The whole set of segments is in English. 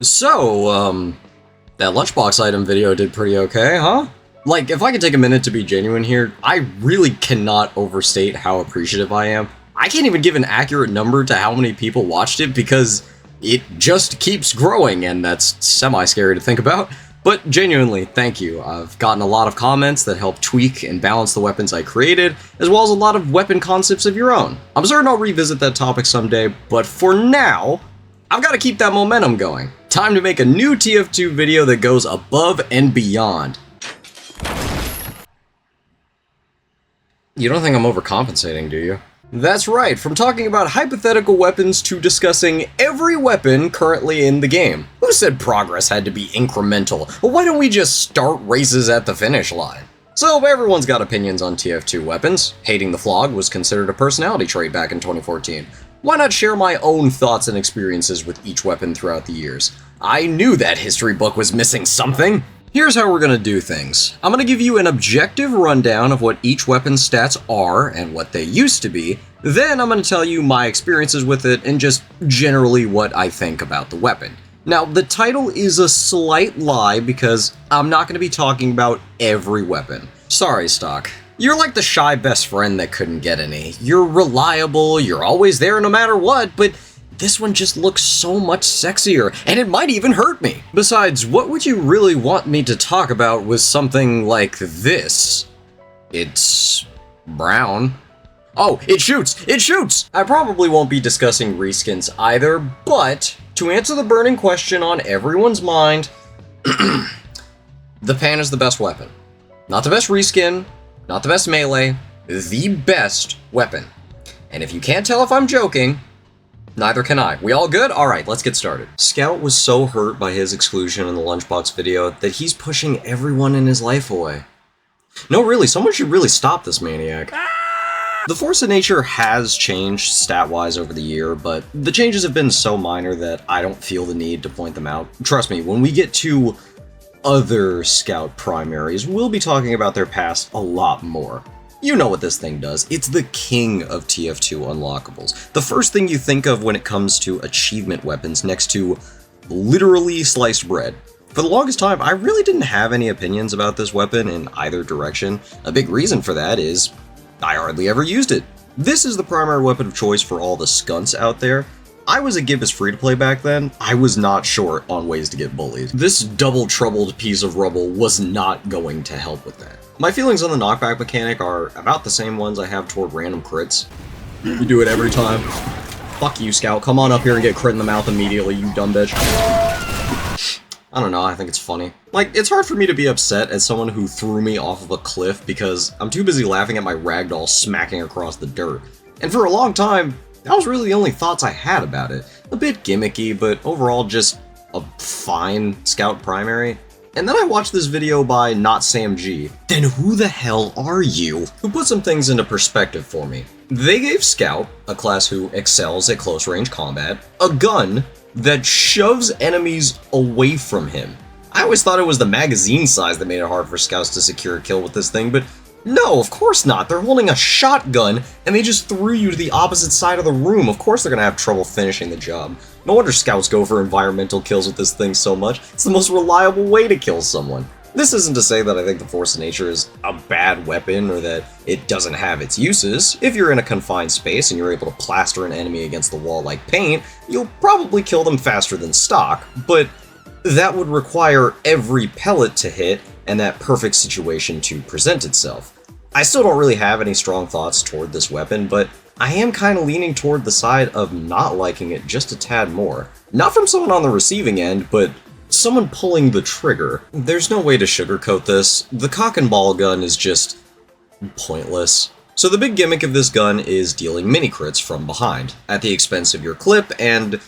So, that lunchbox item video did pretty okay, huh? Like, if I could take a minute to be genuine here, I really cannot overstate how appreciative I am. I can't even give an accurate number to how many people watched it because it just keeps growing, and that's semi-scary to think about. But genuinely, thank you. I've gotten a lot of comments that help tweak and balance the weapons I created, as well as a lot of weapon concepts of your own. I'm certain I'll revisit that topic someday, but for now, I've got to keep that momentum going. Time to make a new TF2 video that goes above and beyond. You don't think I'm overcompensating, do you? That's right, from talking about hypothetical weapons to discussing every weapon currently in the game. Who said progress had to be incremental? Well, why don't we just start races at the finish line? So everyone's got opinions on TF2 weapons. Hating the flog was considered a personality trait back in 2014. Why not share my own thoughts and experiences with each weapon throughout the years? I knew that history book was missing something! Here's how we're gonna do things. I'm gonna give you an objective rundown of what each weapon's stats are and what they used to be. Then I'm gonna tell you my experiences with it and just generally what I think about the weapon. Now, the title is a slight lie because I'm not gonna be talking about every weapon. Sorry, Stock. You're like the shy best friend that couldn't get any. You're reliable, you're always there no matter what, but this one just looks so much sexier, and it might even hurt me. Besides, what would you really want me to talk about with something like this? It's brown. Oh, it shoots! It shoots! I probably won't be discussing reskins either, but to answer the burning question on everyone's mind, the pan is the best weapon. Not the best reskin, not the best melee, the best weapon. And if you can't tell if I'm joking, neither can I. We all good? Alright, let's get started. Scout was so hurt by his exclusion in the lunchbox video that he's pushing everyone in his life away. No, really, someone should really stop this maniac. The force of nature has changed stat-wise over the year, but the changes have been so minor that I don't feel the need to point them out. Trust me, when we get to other Scout primaries, we'll be talking about their past a lot more. You know what this thing does. It's the king of TF2 unlockables. The first thing you think of when it comes to achievement weapons next to literally sliced bread. For the longest time, I really didn't have any opinions about this weapon in either direction. A big reason for that is I hardly ever used it. This is the primary weapon of choice for all the skunts out there. I was a give is free to play back then. I was not short on ways to get bullied. This double troubled piece of rubble was not going to help with that. My feelings on the knockback mechanic are about the same ones I have toward random crits. You do it every time. Fuck you, Scout. Come on up here and get crit in the mouth immediately, you dumb bitch. I don't know, I think it's funny. Like, it's hard for me to be upset at someone who threw me off of a cliff because I'm too busy laughing at my ragdoll smacking across the dirt. And for a long time, that was really the only thoughts I had about it. A bit gimmicky, but overall just a fine Scout primary. And then I watched this video by Not Sam G. Then who the hell are you? Who put some things into perspective for me. They gave Scout, a class who excels at close range combat, a gun that shoves enemies away from him. I always thought it was the magazine size that made it hard for Scouts to secure a kill with this thing, but no, of course not. They're holding a shotgun, and they just threw you to the opposite side of the room. Of course they're gonna have trouble finishing the job. No wonder Scouts go for environmental kills with this thing so much. It's the most reliable way to kill someone. This isn't to say that I think the Force of Nature is a bad weapon or that it doesn't have its uses. If you're in a confined space and you're able to plaster an enemy against the wall like paint, you'll probably kill them faster than stock, but that would require every pellet to hit and that perfect situation to present itself. I still don't really have any strong thoughts toward this weapon, but I am kind of leaning toward the side of not liking it just a tad more. Not from someone on the receiving end, but someone pulling the trigger. There's no way to sugarcoat this. The cock and ball gun is just pointless. So the big gimmick of this gun is dealing mini crits from behind, at the expense of your clip, and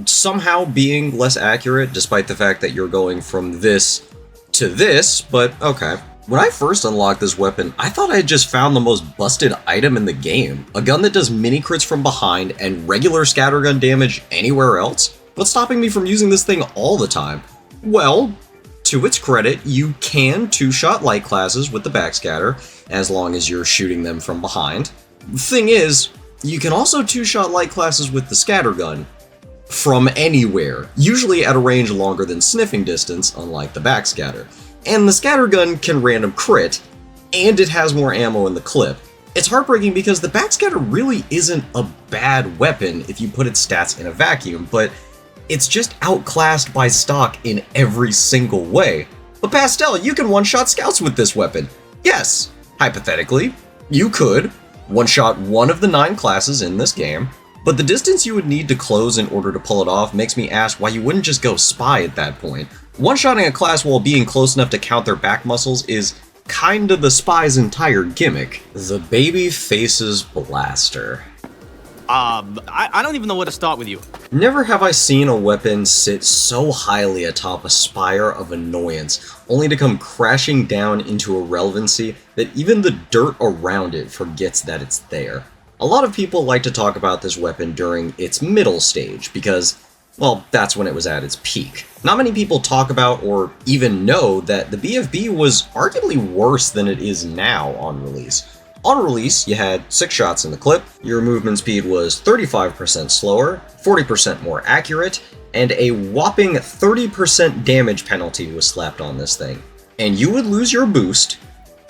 somehow being less accurate, despite the fact that you're going from this to this, but okay. When I first unlocked this weapon, I thought I had just found the most busted item in the game. A gun that does mini crits from behind and regular scattergun damage anywhere else? What's stopping me from using this thing all the time? Well, to its credit, you can two-shot light classes with the backscatter, as long as you're shooting them from behind. The thing is, you can also two-shot light classes with the scattergun, from anywhere, usually at a range longer than sniffing distance, unlike the backscatter. And the scattergun can random crit, and it has more ammo in the clip. It's heartbreaking because the backscatter really isn't a bad weapon if you put its stats in a vacuum, but it's just outclassed by stock in every single way. But Pastel, you can one-shot scouts with this weapon. Yes, hypothetically, you could one-shot one of the 9 classes in this game, but the distance you would need to close in order to pull it off makes me ask why you wouldn't just go spy at that point. One-shotting a class while being close enough to count their back muscles is kinda the spy's entire gimmick. The baby faces blaster. I don't even know where to start with you. Never have I seen a weapon sit so highly atop a spire of annoyance, only to come crashing down into irrelevancy that even the dirt around it forgets that it's there. A lot of people like to talk about this weapon during its middle stage, because, well, that's when it was at its peak. Not many people talk about or even know that the BFB was arguably worse than it is now on release. On release, you had 6 shots in the clip, your movement speed was 35% slower, 40% more accurate, and a whopping 30% damage penalty was slapped on this thing. And you would lose your boost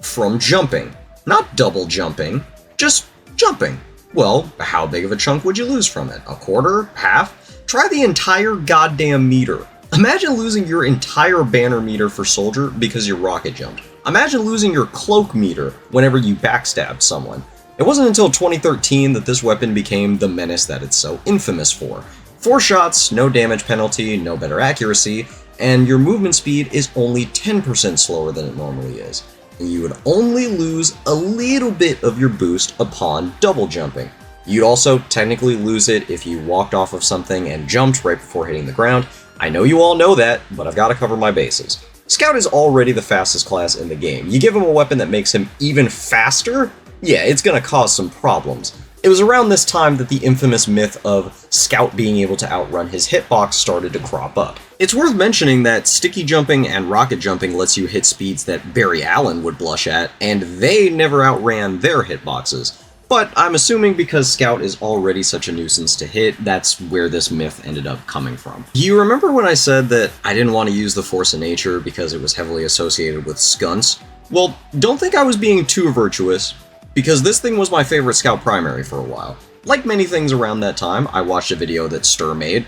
from jumping. Not double jumping, just jumping. Well, how big of a chunk would you lose from it? A quarter? Half? Try the entire goddamn meter. Imagine losing your entire banner meter for soldier because you rocket jumped. Imagine losing your cloak meter whenever you backstabbed someone. It wasn't until 2013 that this weapon became the menace that it's so infamous for. 4 shots, no damage penalty, no better accuracy, and your movement speed is only 10% slower than it normally is. And you would only lose a little bit of your boost upon double jumping. You'd also technically lose it if you walked off of something and jumped right before hitting the ground. I know you all know that, but I've got to cover my bases. Scout is already the fastest class in the game. You give him a weapon that makes him even faster? Yeah, it's gonna cause some problems. It was around this time that the infamous myth of Scout being able to outrun his hitbox started to crop up. It's worth mentioning that sticky jumping and rocket jumping lets you hit speeds that Barry Allen would blush at, and they never outran their hitboxes. But I'm assuming because Scout is already such a nuisance to hit, that's where this myth ended up coming from. Do you remember when I said that I didn't want to use the Force of Nature because it was heavily associated with skunts? Well, don't think I was being too virtuous, because this thing was my favorite Scout primary for a while. Like many things around that time, I watched a video that Stir made.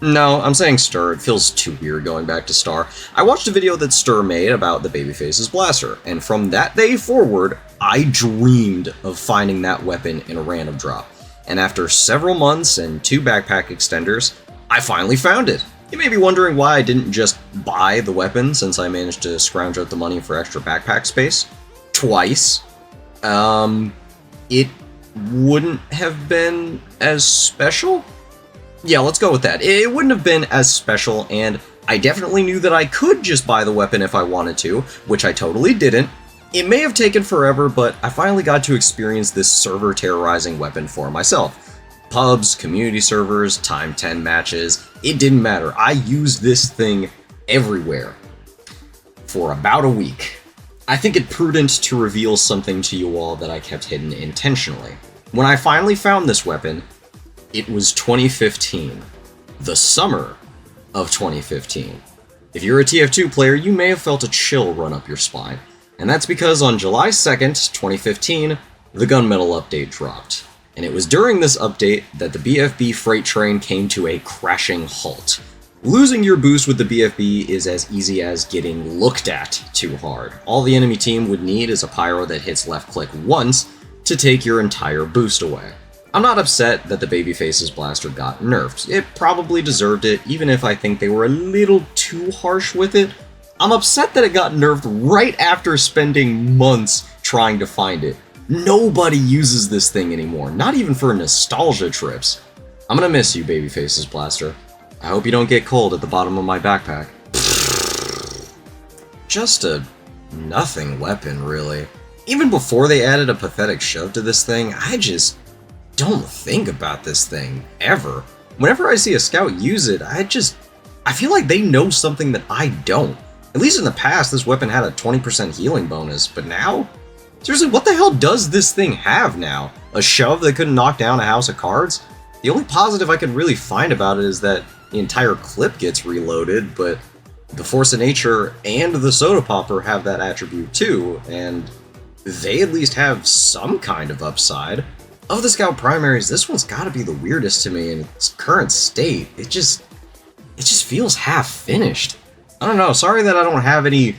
No, I'm saying Stir, it feels too weird going back to Star. I watched a video that Stir made about the Babyface's blaster, and from that day forward, I dreamed of finding that weapon in a random drop. And after several months and 2 backpack extenders, I finally found it. You may be wondering why I didn't just buy the weapon since I managed to scrounge out the money for extra backpack space. Twice. It wouldn't have been as special? Yeah, let's go with that. It wouldn't have been as special, and I definitely knew that I could just buy the weapon if I wanted to, which I totally didn't. It may have taken forever, but I finally got to experience this server-terrorizing weapon for myself. Pubs, community servers, time 10 matches, it didn't matter. I used this thing everywhere for about a week. I think it prudent to reveal something to you all that I kept hidden intentionally. When I finally found this weapon, it was 2015. The summer of 2015. If you're a TF2 player, you may have felt a chill run up your spine. And that's because on July 2nd, 2015, the Gunmetal update dropped. And it was during this update that the BFB freight train came to a crashing halt. Losing your boost with the BFB is as easy as getting looked at too hard. All the enemy team would need is a Pyro that hits left click once to take your entire boost away. I'm not upset that the Babyface's blaster got nerfed. It probably deserved it, even if I think they were a little too harsh with it. I'm upset that it got nerfed right after spending months trying to find it. Nobody uses this thing anymore, not even for nostalgia trips. I'm gonna miss you, Babyface's blaster. I hope you don't get cold at the bottom of my backpack. Just a nothing weapon, really. Even before they added a pathetic shove to this thing, I just don't think about this thing, ever. Whenever I see a scout use it, I feel like they know something that I don't. At least in the past, this weapon had a 20% healing bonus, but now? Seriously, what the hell does this thing have now? A shove that couldn't knock down a house of cards? The only positive I could really find about it is that the entire clip gets reloaded, but the Force of Nature and the Soda Popper have that attribute too, and they at least have some kind of upside. Of the Scout primaries, this one's gotta be the weirdest to me in its current state. It just feels half-finished. I don't know, sorry that I don't have any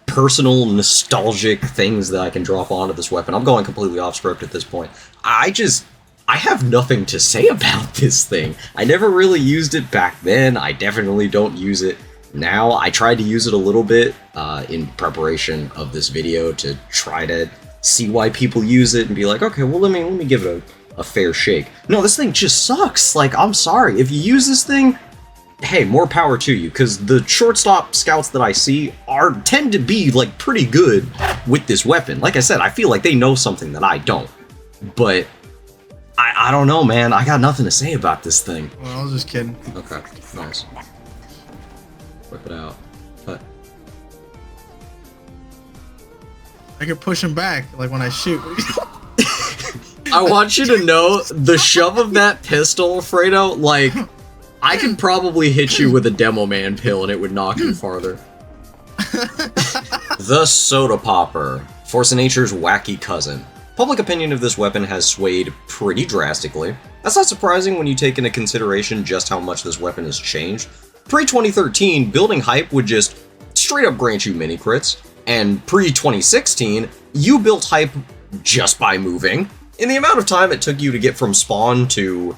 personal nostalgic things that I can drop onto this weapon. I'm going completely off script at this point. I have nothing to say about this thing. I never really used it back then. I definitely don't use it now. I tried to use it a little bit in preparation of this video to try to see why people use it and be like, okay, well let me give it a fair shake. No, this thing just sucks. Like, I'm sorry. If you use this thing, hey, more power to you, because the shortstop scouts that I see tend to be like pretty good with this weapon. Like I said, I feel like they know something that I don't. But I don't know, man. I got nothing to say about this thing. Well, I was just kidding. Okay, nice. Whip it out. Cut. I can push him back, like when I shoot. I want you to know, the shove of that pistol, Fredo, like, I could probably hit you with a Demo Man pill and it would knock you farther. The Soda Popper, Force of Nature's wacky cousin. Public opinion of this weapon has swayed pretty drastically. That's not surprising when you take into consideration just how much this weapon has changed. Pre-2013, building hype would just straight up grant you mini crits, and pre-2016, you built hype just by moving. In the amount of time it took you to get from spawn to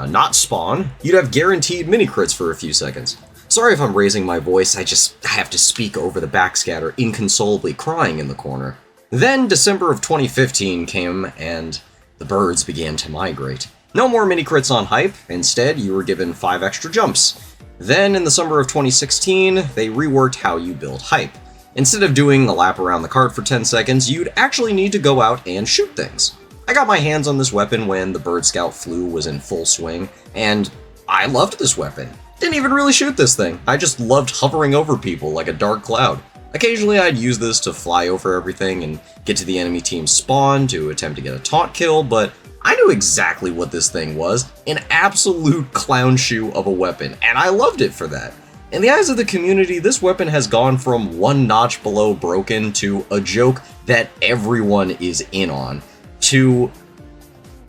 not spawn, you'd have guaranteed mini crits for a few seconds. Sorry if I'm raising my voice, I have to speak over the backscatter inconsolably crying in the corner. Then December of 2015 came and the birds began to migrate. No more mini crits on hype, instead you were given 5 extra jumps. Then in the summer of 2016, they reworked how you build hype. Instead of doing a lap around the cart for 10 seconds, you'd actually need to go out and shoot things. I got my hands on this weapon when the Bird Scout flu was in full swing, and I loved this weapon. Didn't even really shoot this thing, I just loved hovering over people like a dark cloud. Occasionally I'd use this to fly over everything and get to the enemy team's spawn to attempt to get a taunt kill, but I knew exactly what this thing was, an absolute clown shoe of a weapon, and I loved it for that. In the eyes of the community, this weapon has gone from one notch below broken to a joke that everyone is in on, to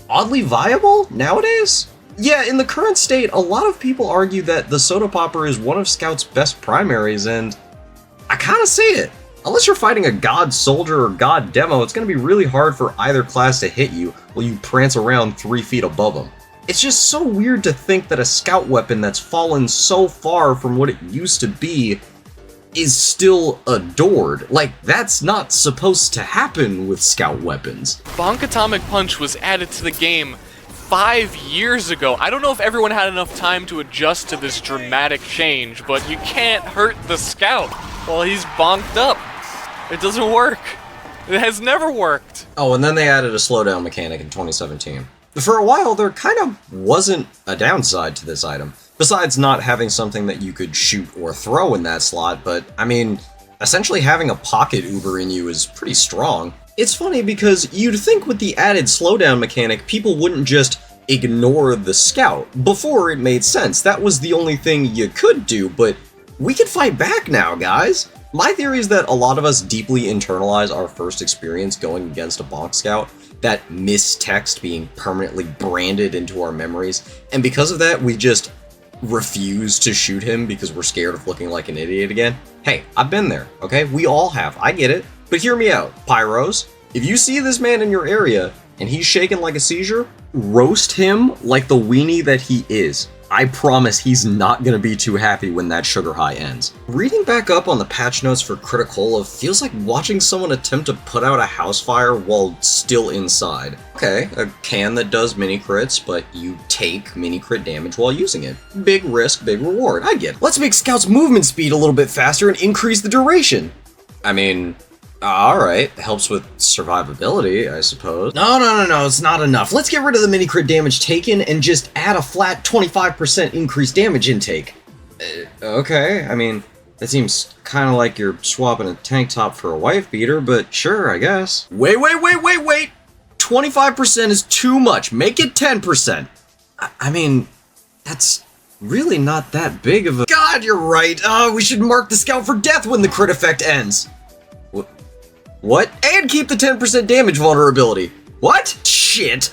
oddly viable nowadays? Yeah, in the current state, a lot of people argue that the Soda Popper is one of Scout's best primaries, and I kinda see it. Unless you're fighting a god soldier or god demo, it's gonna be really hard for either class to hit you while you prance around 3 feet above them. It's just so weird to think that a scout weapon that's fallen so far from what it used to be is still adored. Like, that's not supposed to happen with scout weapons. Bonk Atomic Punch was added to the game 5 years ago. I don't know if everyone had enough time to adjust to this dramatic change, but you can't hurt the scout while he's bonked up. It doesn't work. It has never worked. Oh, and then they added a slowdown mechanic in 2017. For a while, there kind of wasn't a downside to this item, besides not having something that you could shoot or throw in that slot, but, I mean, essentially having a pocket uber in you is pretty strong. It's funny because you'd think with the added slowdown mechanic, people wouldn't just ignore the scout. Before, it made sense. That was the only thing you could do, but we can fight back now, guys. My theory is that a lot of us deeply internalize our first experience going against a bonk scout, that mistext being permanently branded into our memories, and because of that, we just refuse to shoot him because we're scared of looking like an idiot again. Hey, I've been there, okay? We all have, I get it. But hear me out, Pyros. If you see this man in your area, and he's shaking like a seizure, roast him like the weenie that he is. I promise he's not gonna be too happy when that sugar high ends. Reading back up on the patch notes for Criticola feels like watching someone attempt to put out a house fire while still inside. Okay, a can that does mini crits, but you take mini crit damage while using it. Big risk, big reward, I get it. Let's make Scout's movement speed a little bit faster and increase the duration. I mean, alright, helps with survivability, I suppose. No, it's not enough. Let's get rid of the mini crit damage taken and just add a flat 25% increased damage intake. Okay, I mean, that seems kind of like you're swapping a tank top for a wife beater, but sure, I guess. Wait! 25% is too much. Make it 10%. I mean, that's really not that big of a... God, you're right! We should mark the scout for death when the crit effect ends! What? And keep the 10% damage vulnerability! What? Shit,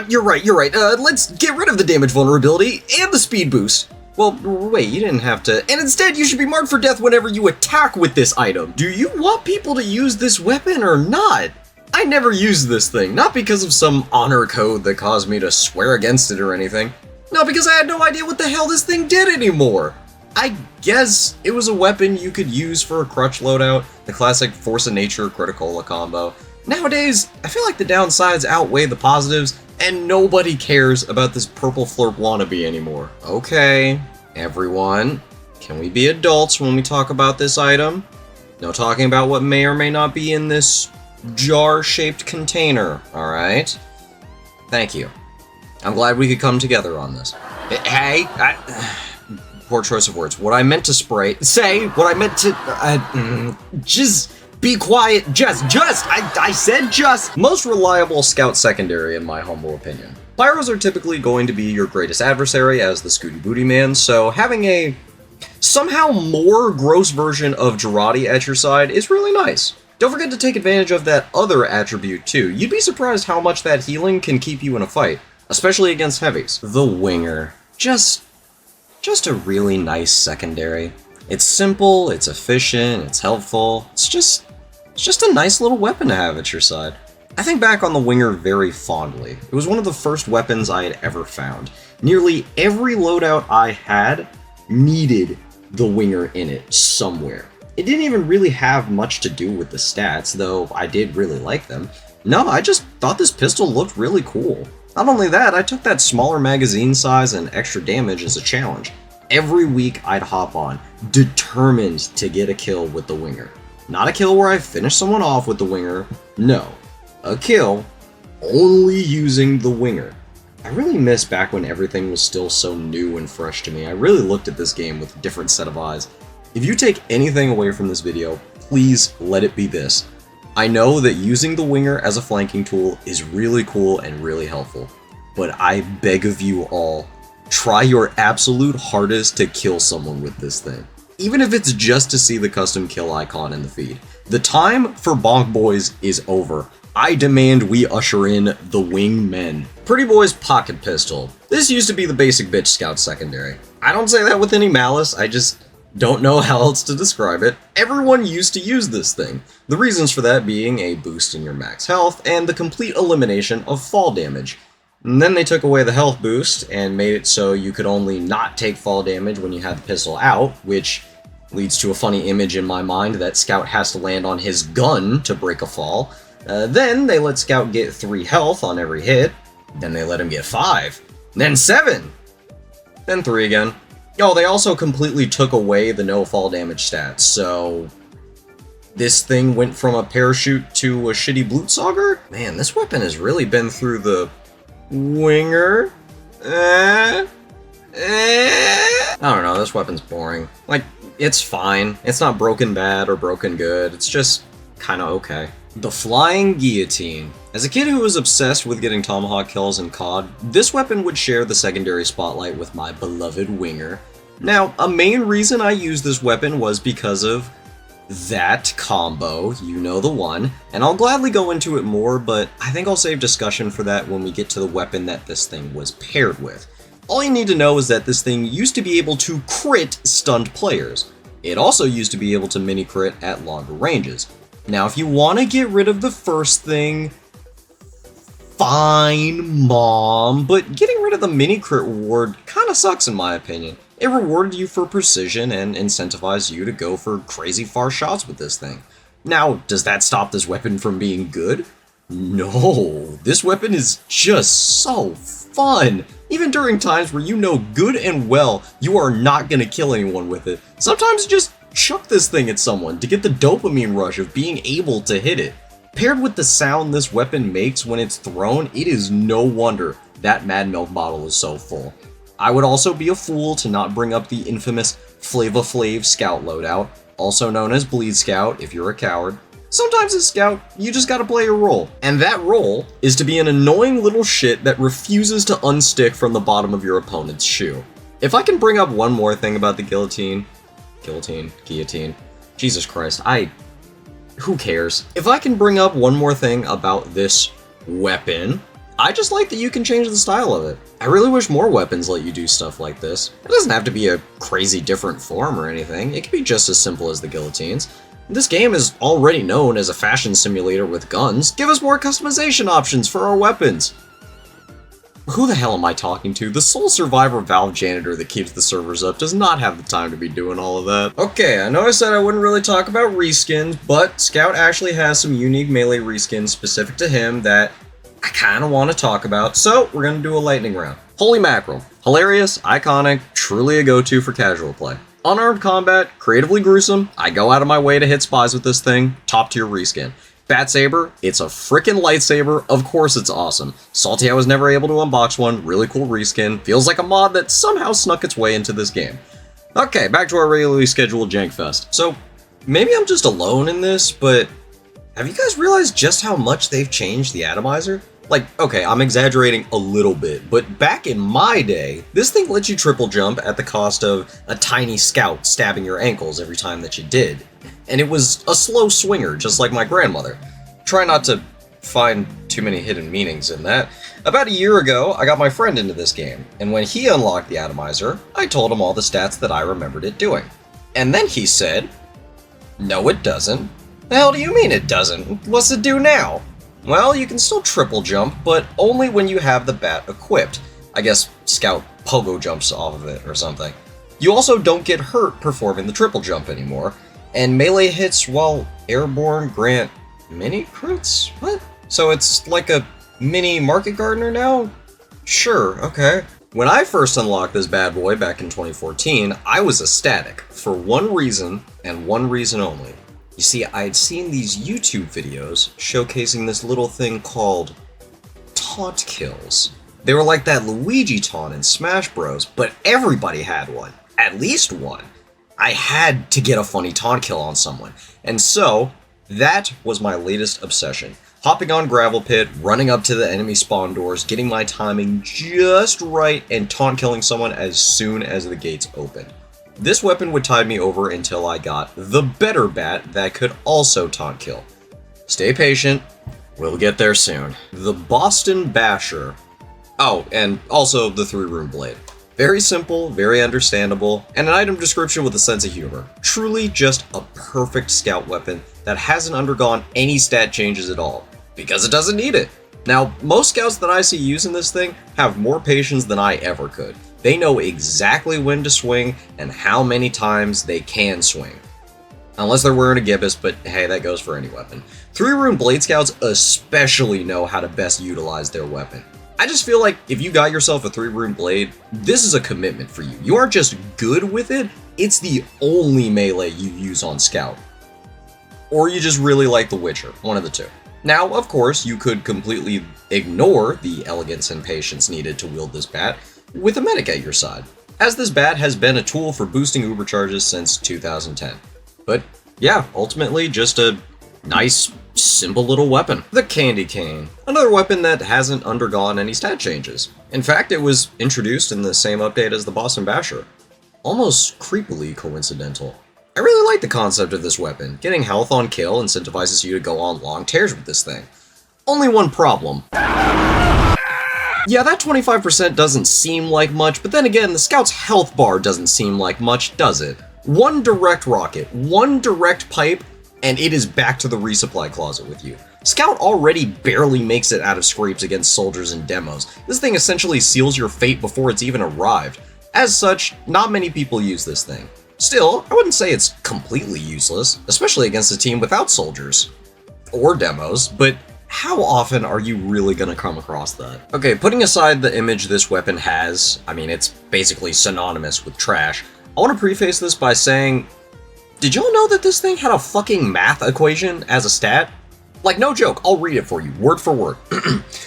you're right, let's get rid of the damage vulnerability and the speed boost. Well, wait, you didn't have to... And instead, you should be marked for death whenever you attack with this item. Do you want people to use this weapon or not? I never used this thing, not because of some honor code that caused me to swear against it or anything. No, because I had no idea what the hell this thing did anymore. I guess it was a weapon you could use for a crutch loadout, the classic Force of Nature Criticola combo. Nowadays, I feel like the downsides outweigh the positives, and nobody cares about this purple flurp wannabe anymore. Okay, everyone, can we be adults when we talk about this item? No talking about what may or may not be in this jar-shaped container, alright? Thank you. I'm glad we could come together on this. Hey, poor choice of words. What I meant to just be quiet, I said just. Most reliable scout secondary in my humble opinion. Pyros are typically going to be your greatest adversary as the Scooty Booty Man, so having a somehow more gross version of Girardi at your side is really nice. Don't forget to take advantage of that other attribute too. You'd be surprised how much that healing can keep you in a fight, especially against heavies. The Winger. Just a really nice secondary. It's simple, it's efficient, it's helpful. It's just a nice little weapon to have at your side. I think back on the Winger very fondly. It was one of the first weapons I had ever found. Nearly every loadout I had needed the Winger in it somewhere. It didn't even really have much to do with the stats, though I did really like them. No, I just thought this pistol looked really cool. Not only that, I took that smaller magazine size and extra damage as a challenge. Every week I'd hop on, determined to get a kill with the Winger. Not a kill where I finish someone off with the Winger, no. A kill only using the Winger. I really miss back when everything was still so new and fresh to me. I really looked at this game with a different set of eyes. If you take anything away from this video, please let it be this. I know that using the Winger as a flanking tool is really cool and really helpful, but I beg of you all, try your absolute hardest to kill someone with this thing. Even if it's just to see the custom kill icon in the feed. The time for Bonk Boys is over. I demand we usher in the Wingmen. Pretty Boy's Pocket Pistol. This used to be the basic bitch scout secondary. I don't say that with any malice, I just don't know how else to describe it. Everyone used to use this thing. The reasons for that being a boost in your max health and the complete elimination of fall damage. And then they took away the health boost and made it so you could only not take fall damage when you had the pistol out, which leads to a funny image in my mind that Scout has to land on his gun to break a fall. Then they let Scout get 3 health on every hit. Then they let him get 5. Then 7. Then 3 again. Oh, they also completely took away the no fall damage stats, so this thing went from a parachute to a shitty Blutsauger? Man, this weapon has really been through the Winger. I don't know, this weapon's boring. Like, it's fine. It's not broken bad or broken good. It's just kinda okay. The Flying Guillotine. As a kid who was obsessed with getting tomahawk kills in COD, this weapon would share the secondary spotlight with my beloved Winger. Now, a main reason I used this weapon was because of that combo, you know the one, and I'll gladly go into it more, but I think I'll save discussion for that when we get to the weapon that this thing was paired with. All you need to know is that this thing used to be able to crit stunned players. It also used to be able to mini crit at longer ranges. Now, if you want to get rid of the first thing, fine, Mom, but getting rid of the mini crit reward kinda sucks in my opinion. It rewarded you for precision and incentivized you to go for crazy far shots with this thing. Now, does that stop this weapon from being good? No, this weapon is just so fun. Even during times where you know good and well you are not gonna kill anyone with it, sometimes just chuck this thing at someone to get the dopamine rush of being able to hit it. Paired with the sound this weapon makes when it's thrown, it is no wonder that Mad Milk bottle is so full. I would also be a fool to not bring up the infamous Flava Flav Scout loadout, also known as Bleed Scout if you're a coward. Sometimes as Scout, you just gotta play your role. And that role is to be an annoying little shit that refuses to unstick from the bottom of your opponent's shoe. If I can bring up one more thing about the guillotine, Jesus Christ, who cares? If I can bring up one more thing about this weapon, I just like that you can change the style of it. I really wish more weapons let you do stuff like this. It doesn't have to be a crazy different form or anything, it can be just as simple as the guillotines. This game is already known as a fashion simulator with guns. Give us more customization options for our weapons. Who the hell am I talking to? The sole survivor Valve janitor that keeps the servers up does not have the time to be doing all of that. Okay, I know I said I wouldn't really talk about reskins, but Scout actually has some unique melee reskins specific to him that I kind of want to talk about, so we're going to do a lightning round. Holy mackerel. Hilarious, iconic, truly a go-to for casual play. Unarmed combat, creatively gruesome, I go out of my way to hit spies with this thing, top tier reskin. Bat Saber, it's a frickin' lightsaber, of course it's awesome. Salty I was never able to unbox one, really cool reskin, feels like a mod that somehow snuck its way into this game. Okay, back to our regularly scheduled Jank Fest. So, maybe I'm just alone in this, but have you guys realized just how much they've changed the atomizer? Like, okay, I'm exaggerating a little bit, but back in my day, this thing let you triple jump at the cost of a tiny scout stabbing your ankles every time that you did. And it was a slow swinger, just like my grandmother. Try not to find too many hidden meanings in that. About a year ago, I got my friend into this game, and when he unlocked the atomizer, I told him all the stats that I remembered it doing. And then he said, "No, it doesn't." "The hell do you mean it doesn't? What's it do now?" "Well, you can still triple jump, but only when you have the bat equipped. I guess Scout pogo jumps off of it or something. You also don't get hurt performing the triple jump anymore, and melee hits while airborne grant mini crits? What? So it's like a mini market gardener now? Sure, okay." When I first unlocked this bad boy back in 2014, I was ecstatic, for one reason, and one reason only. You see, I had seen these YouTube videos showcasing this little thing called taunt kills. They were like that Luigi taunt in Smash Bros, but everybody had one. At least one. I had to get a funny taunt kill on someone. And so, that was my latest obsession. Hopping on Gravel Pit, running up to the enemy spawn doors, getting my timing just right, and taunt killing someone as soon as the gates opened. This weapon would tide me over until I got the better bat that could also taunt kill. Stay patient, we'll get there soon. The Boston Basher. Oh, and also the 3-room blade. Very simple, very understandable, and an item description with a sense of humor. Truly just a perfect scout weapon that hasn't undergone any stat changes at all, because it doesn't need it. Now, most scouts that I see using this thing have more patience than I ever could. They know exactly when to swing and how many times they can swing. Unless they're wearing a gibbous, but hey, that goes for any weapon. 3-room blade scouts especially know how to best utilize their weapon. I just feel like if you got yourself a 3-room blade, this is a commitment for you. You aren't just good with it, it's the only melee you use on Scout. Or you just really like The Witcher, one of the two. Now, of course, you could completely ignore the elegance and patience needed to wield this bat with a medic at your side, as this bat has been a tool for boosting uber charges since 2010. But yeah, ultimately just a nice, simple little weapon. The Candy Cane, another weapon that hasn't undergone any stat changes. In fact, it was introduced in the same update as the Boston Basher. Almost creepily coincidental. I really like the concept of this weapon. Getting health on kill incentivizes you to go on long tears with this thing. Only one problem. Yeah, that 25% doesn't seem like much, but then again, the Scout's health bar doesn't seem like much, does it? One direct rocket, one direct pipe, and it is back to the resupply closet with you. Scout already barely makes it out of scrapes against soldiers and demos. This thing essentially seals your fate before it's even arrived. As such, not many people use this thing. Still, I wouldn't say it's completely useless, especially against a team without soldiers. Or demos, but how often are you really gonna come across that? Okay, putting aside the image this weapon has, I mean, it's basically synonymous with trash, I want to preface this by saying, did y'all know that this thing had a fucking math equation as a stat? Like, no joke, I'll read it for you, word for word.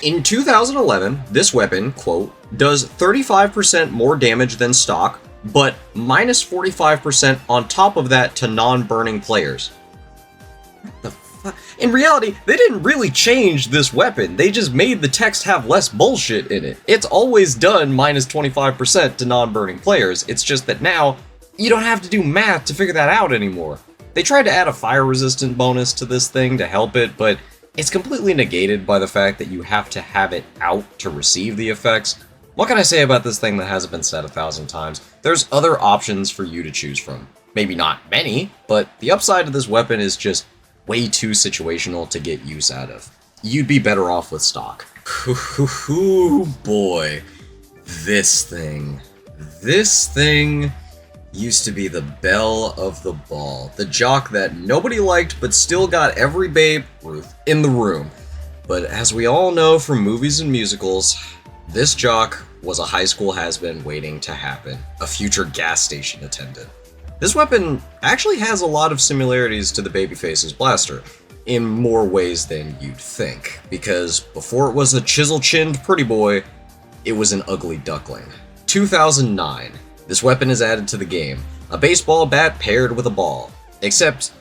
In 2011, this weapon, quote, does 35% more damage than stock, but minus 45% on top of that to non-burning players. What the In reality, they didn't really change this weapon, they just made the text have less bullshit in it. It's always done minus 25% to non-burning players, it's just that now, you don't have to do math to figure that out anymore. They tried to add a fire-resistant bonus to this thing to help it, but it's completely negated by the fact that you have to have it out to receive the effects. What can I say about this thing that hasn't been said 1,000 times? There's other options for you to choose from. Maybe not many, but the upside of this weapon is just way too situational to get use out of. You'd be better off with stock. Ooh boy. This thing used to be the belle of the ball. The jock that nobody liked but still got every babe, Ruth, in the room. But as we all know from movies and musicals, this jock was a high school has-been waiting to happen, a future gas station attendant. This weapon actually has a lot of similarities to the Babyface's blaster, in more ways than you'd think, because before it was a chisel-chinned pretty boy, it was an ugly duckling. 2009, this weapon is added to the game, a baseball bat paired with a ball. Except,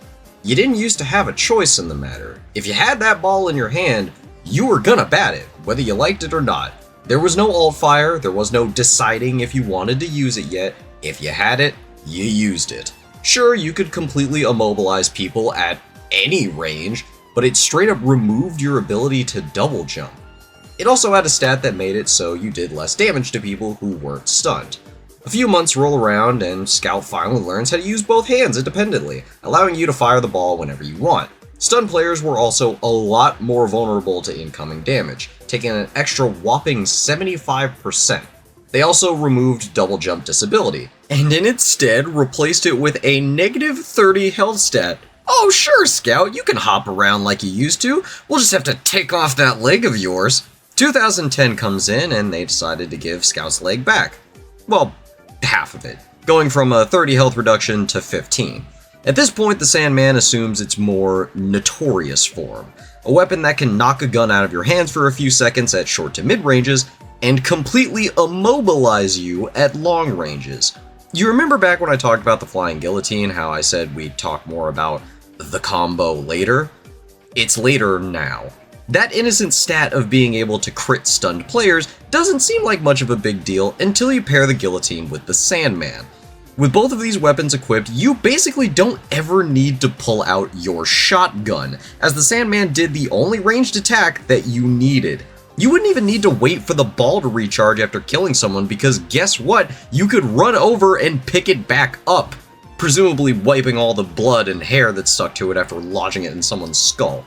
you didn't used to have a choice in the matter. If you had that ball in your hand, you were gonna bat it, whether you liked it or not. There was no alt-fire, there was no deciding if you wanted to use it yet. If you had it, you used it. Sure, you could completely immobilize people at any range, but it straight up removed your ability to double jump. It also had a stat that made it so you did less damage to people who weren't stunned. A few months roll around and Scout finally learns how to use both hands independently, allowing you to fire the ball whenever you want. Stun players were also a lot more vulnerable to incoming damage, taking an extra whopping 75%. They also removed double jump disability, and instead replaced it with a negative 30 health stat. Oh sure, Scout, you can hop around like you used to, we'll just have to take off that leg of yours. 2010 comes in and they decided to give Scout's leg back. Well, half of it, going from a 30 health reduction to 15. At this point, the Sandman assumes its more notorious form, a weapon that can knock a gun out of your hands for a few seconds at short to mid ranges, and completely immobilize you at long ranges. You remember back when I talked about the Flying Guillotine, how I said we'd talk more about the combo later? It's later now. That innocent stat of being able to crit stunned players doesn't seem like much of a big deal until you pair the Guillotine with the Sandman. With both of these weapons equipped, you basically don't ever need to pull out your shotgun, as the Sandman did the only ranged attack that you needed. You wouldn't even need to wait for the ball to recharge after killing someone, because guess what? You could run over and pick it back up, presumably wiping all the blood and hair that stuck to it after lodging it in someone's skull.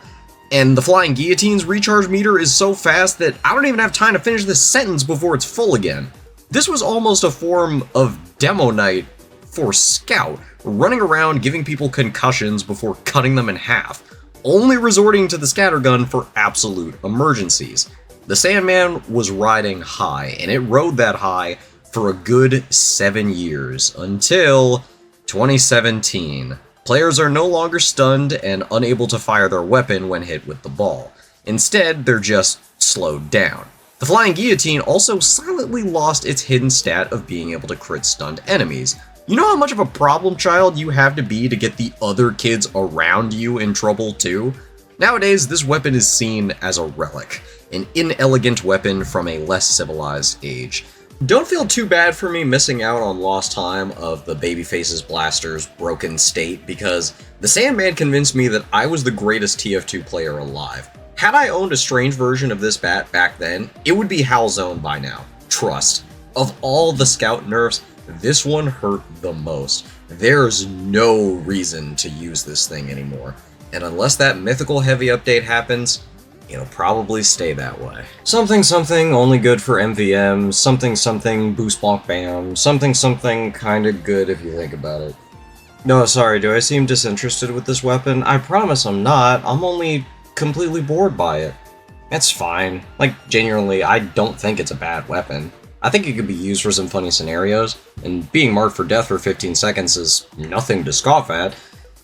And the Flying Guillotine's recharge meter is so fast that I don't even have time to finish this sentence before it's full again. This was almost a form of demo night for Scout, running around giving people concussions before cutting them in half, only resorting to the scattergun for absolute emergencies. The Sandman was riding high, and it rode that high for a good 7 years, until 2017. Players are no longer stunned and unable to fire their weapon when hit with the ball. Instead, they're just slowed down. The Flying Guillotine also silently lost its hidden stat of being able to crit stunned enemies. You know how much of a problem child you have to be to get the other kids around you in trouble too? Nowadays, this weapon is seen as a relic, an inelegant weapon from a less civilized age. Don't feel too bad for me missing out on lost time of the Babyface's blaster's broken state, because the Sandman convinced me that I was the greatest TF2 player alive. Had I owned a strange version of this bat back then, it would be Hal Zone by now. Trust. Of all the Scout nerfs, this one hurt the most. There's no reason to use this thing anymore. And unless that mythical heavy update happens, it'll probably stay that way. Something something only good for MVM, something something boost bonk bam, something something kinda good if you think about it. No, sorry, do I seem disinterested with this weapon? I promise I'm not, I'm only completely bored by it. It's fine. Like, genuinely, I don't think it's a bad weapon. I think it could be used for some funny scenarios, and being marked for death for 15 seconds is nothing to scoff at.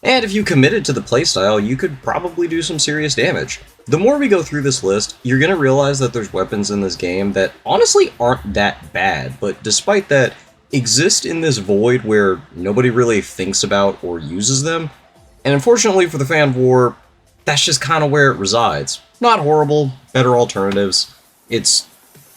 And if you committed to the playstyle, you could probably do some serious damage. The more we go through this list, you're gonna realize that there's weapons in this game that honestly aren't that bad, but despite that, exist in this void where nobody really thinks about or uses them. And unfortunately for the fan war, that's just kind of where it resides. Not horrible, better alternatives. It's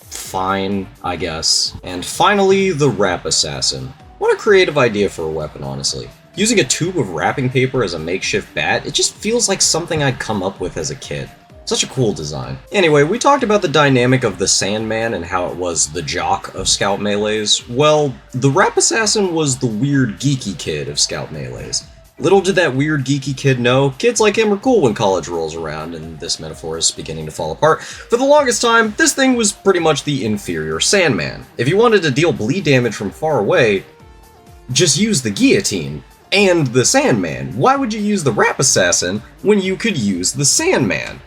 fine, I guess. And finally, the Wrap Assassin. What a creative idea for a weapon, honestly. Using a tube of wrapping paper as a makeshift bat, it just feels like something I'd come up with as a kid. Such a cool design. Anyway, we talked about the dynamic of the Sandman and how it was the jock of Scout Melees. Well, the Wrap Assassin was the weird geeky kid of Scout Melees. Little did that weird geeky kid know, kids like him are cool when college rolls around, and this metaphor is beginning to fall apart. For the longest time, this thing was pretty much the inferior Sandman. If you wanted to deal bleed damage from far away, just use the guillotine and the Sandman. Why would you use the Wrap Assassin when you could use the Sandman?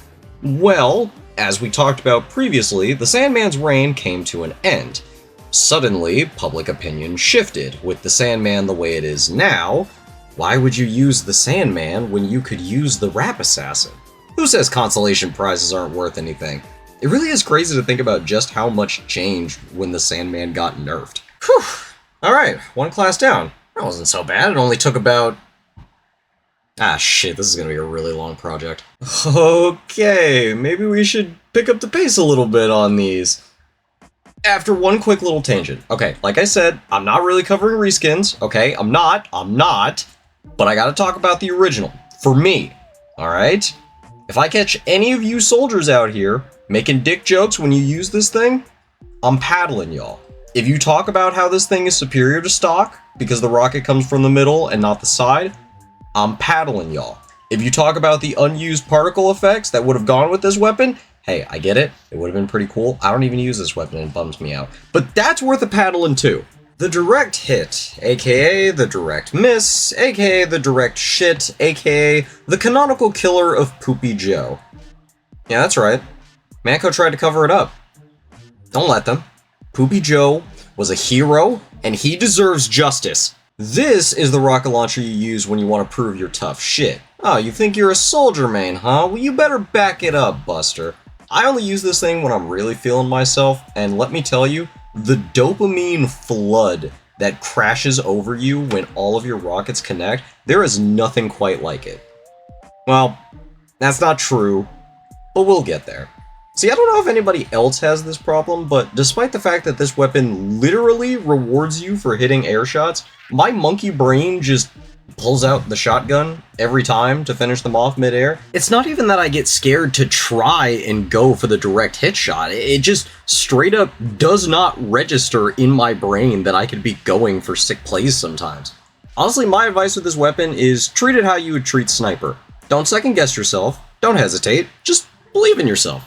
Well, as we talked about previously, the Sandman's reign came to an end. Suddenly, public opinion shifted. With the Sandman the way it is now, why would you use the Sandman when you could use the Wrap Assassin? Who says consolation prizes aren't worth anything? It really is crazy to think about just how much changed when the Sandman got nerfed. Whew! Alright, one class down. That wasn't so bad, it only took about... Ah shit, this is gonna be a really long project. Okay, maybe we should pick up the pace a little bit on these. After one quick little tangent. Okay, like I said, I'm not really covering reskins, okay? I'm not. But I gotta talk about the original. For me, alright? If I catch any of you soldiers out here making dick jokes when you use this thing, I'm paddling y'all. If you talk about how this thing is superior to stock, because the rocket comes from the middle and not the side, I'm paddling y'all. If you talk about the unused particle effects that would have gone with this weapon, hey, I get it. It would have been pretty cool. I don't even use this weapon and it bums me out. But that's worth a paddling too. The direct hit, aka the direct miss, aka the direct shit, aka the canonical killer of Poopy Joe. Yeah, that's right. Manco tried to cover it up. Don't let them. Poopy Joe was a hero, and he deserves justice. This is the rocket launcher you use when you want to prove you're tough shit. Oh, you think you're a soldier man, huh? Well, you better back it up, Buster. I only use this thing when I'm really feeling myself, and let me tell you, the dopamine flood that crashes over you when all of your rockets connect, there is nothing quite like it. Well, that's not true, but we'll get there. See, I don't know if anybody else has this problem, but despite the fact that this weapon literally rewards you for hitting air shots, my monkey brain just pulls out the shotgun every time to finish them off midair. It's not even that I get scared to try and go for the direct hit shot. It just straight up does not register in my brain that I could be going for sick plays sometimes. Honestly, my advice with this weapon is treat it how you would treat Sniper. Don't second guess yourself, don't hesitate, just believe in yourself.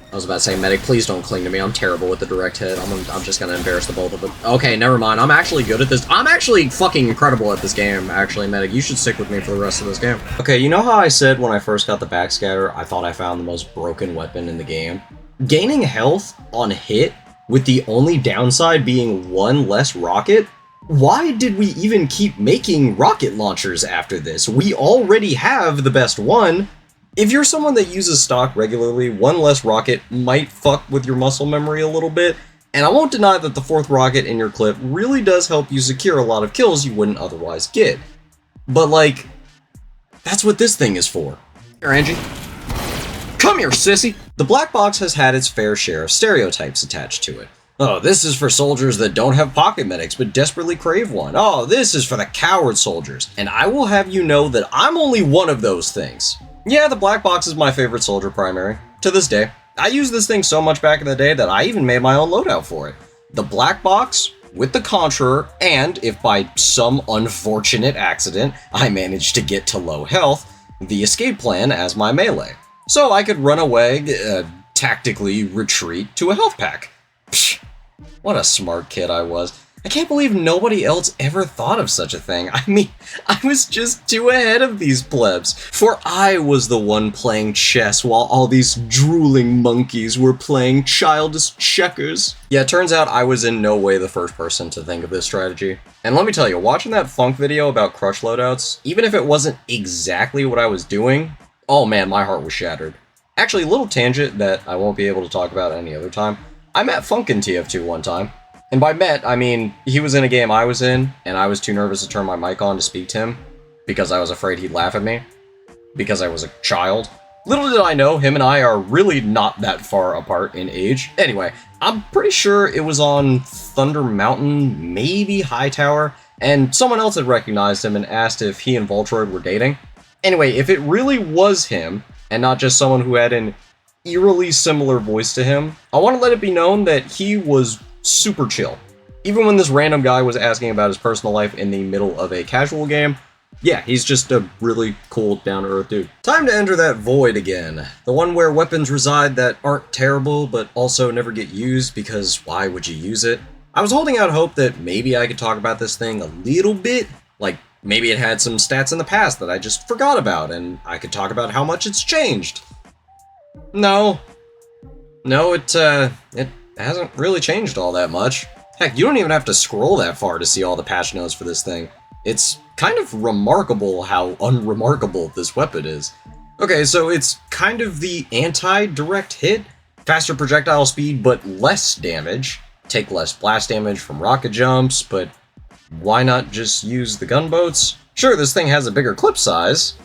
I was about to say, medic, please don't cling to me. I'm terrible with the direct hit. I'm just gonna embarrass the both of them. Okay, never mind. I'm actually good at this. I'm actually fucking incredible at this game, actually, medic. You should stick with me for the rest of this game. Okay, you know how I said when I first got the backscatter, I thought I found the most broken weapon in the game? Gaining health on hit, with the only downside being one less rocket? Why did we even keep making rocket launchers after this? We already have the best one. If you're someone that uses stock regularly, one less rocket might fuck with your muscle memory a little bit, and I won't deny that the fourth rocket in your clip really does help you secure a lot of kills you wouldn't otherwise get. But like, that's what this thing is for. Here, Angie. Come here, sissy! The black box has had its fair share of stereotypes attached to it. Oh, this is for soldiers that don't have pocket medics but desperately crave one. Oh, this is for the coward soldiers. And I will have you know that I'm only one of those things. Yeah, the black box is my favorite soldier primary, to this day. I used this thing so much back in the day that I even made my own loadout for it. The black box with the Conjurer, and if by some unfortunate accident I managed to get to low health, the escape plan as my melee. So I could run away, tactically retreat to a health pack. Psh, what a smart kid I was. I can't believe nobody else ever thought of such a thing. I mean, I was just too ahead of these plebs. For I was the one playing chess while all these drooling monkeys were playing childish checkers. Yeah, it turns out I was in no way the first person to think of this strategy. And let me tell you, watching that Funk video about crush loadouts, even if it wasn't exactly what I was doing, oh man, my heart was shattered. Actually, a little tangent that I won't be able to talk about any other time. I met Funk in TF2 one time. And by met, I mean, he was in a game I was in, and I was too nervous to turn my mic on to speak to him. because I was afraid he'd laugh at me, because I was a child. Little did I know, him and I are really not that far apart in age. Anyway, I'm pretty sure it was on Thunder Mountain, maybe Hightower, and someone else had recognized him and asked if he and Voltroid were dating. Anyway, if it really was him, and not just someone who had an eerily similar voice to him, I want to let it be known that he was super chill. Even when this random guy was asking about his personal life in the middle of a casual game, yeah, he's just a really cool, down-to-earth dude. Time to enter that void again. The one where weapons reside that aren't terrible, but also never get used, because why would you use it? I was holding out hope that maybe I could talk about this thing a little bit, like maybe it had some stats in the past that I just forgot about, and I could talk about how much it's changed. No, it hasn't really changed all that much. Heck, you don't even have to scroll that far to see all the patch notes for this thing. It's kind of remarkable how unremarkable this weapon is. Okay, so it's kind of the anti-direct hit. Faster projectile speed, but less damage. Take less blast damage from rocket jumps, but why not just use the gunboats? Sure, this thing has a bigger clip size,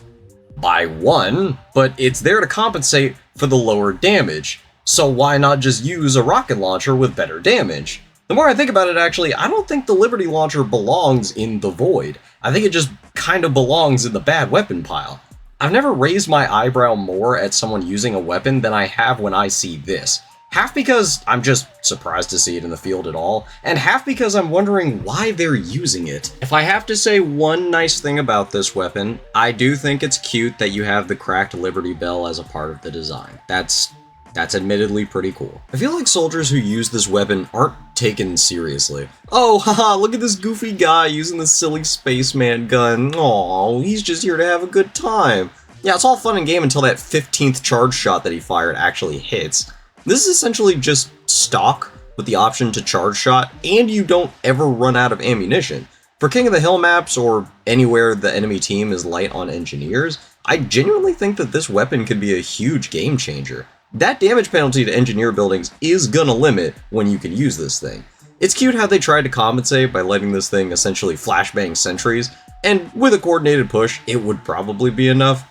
by 1, but it's there to compensate for the lower damage. So why not just use a rocket launcher with better damage? The more I think about it, actually, I don't think the Liberty Launcher belongs in the Void. I think it just kind of belongs in the bad weapon pile. I've never raised my eyebrow more at someone using a weapon than I have when I see this. Half because I'm just surprised to see it in the field at all, and half because I'm wondering why they're using it. If I have to say one nice thing about this weapon, I do think it's cute that you have the cracked Liberty Bell as a part of the design. That's admittedly pretty cool. I feel like soldiers who use this weapon aren't taken seriously. Oh, haha, look at this goofy guy using this silly spaceman gun. Aw, he's just here to have a good time. Yeah, it's all fun and game until that 15th charge shot that he fired actually hits. This is essentially just stock with the option to charge shot, and you don't ever run out of ammunition. For King of the Hill maps, or anywhere the enemy team is light on engineers, I genuinely think that this weapon could be a huge game changer. That damage penalty to engineer buildings is gonna limit when you can use this thing. It's cute how they tried to compensate by letting this thing essentially flashbang sentries, and with a coordinated push, it would probably be enough.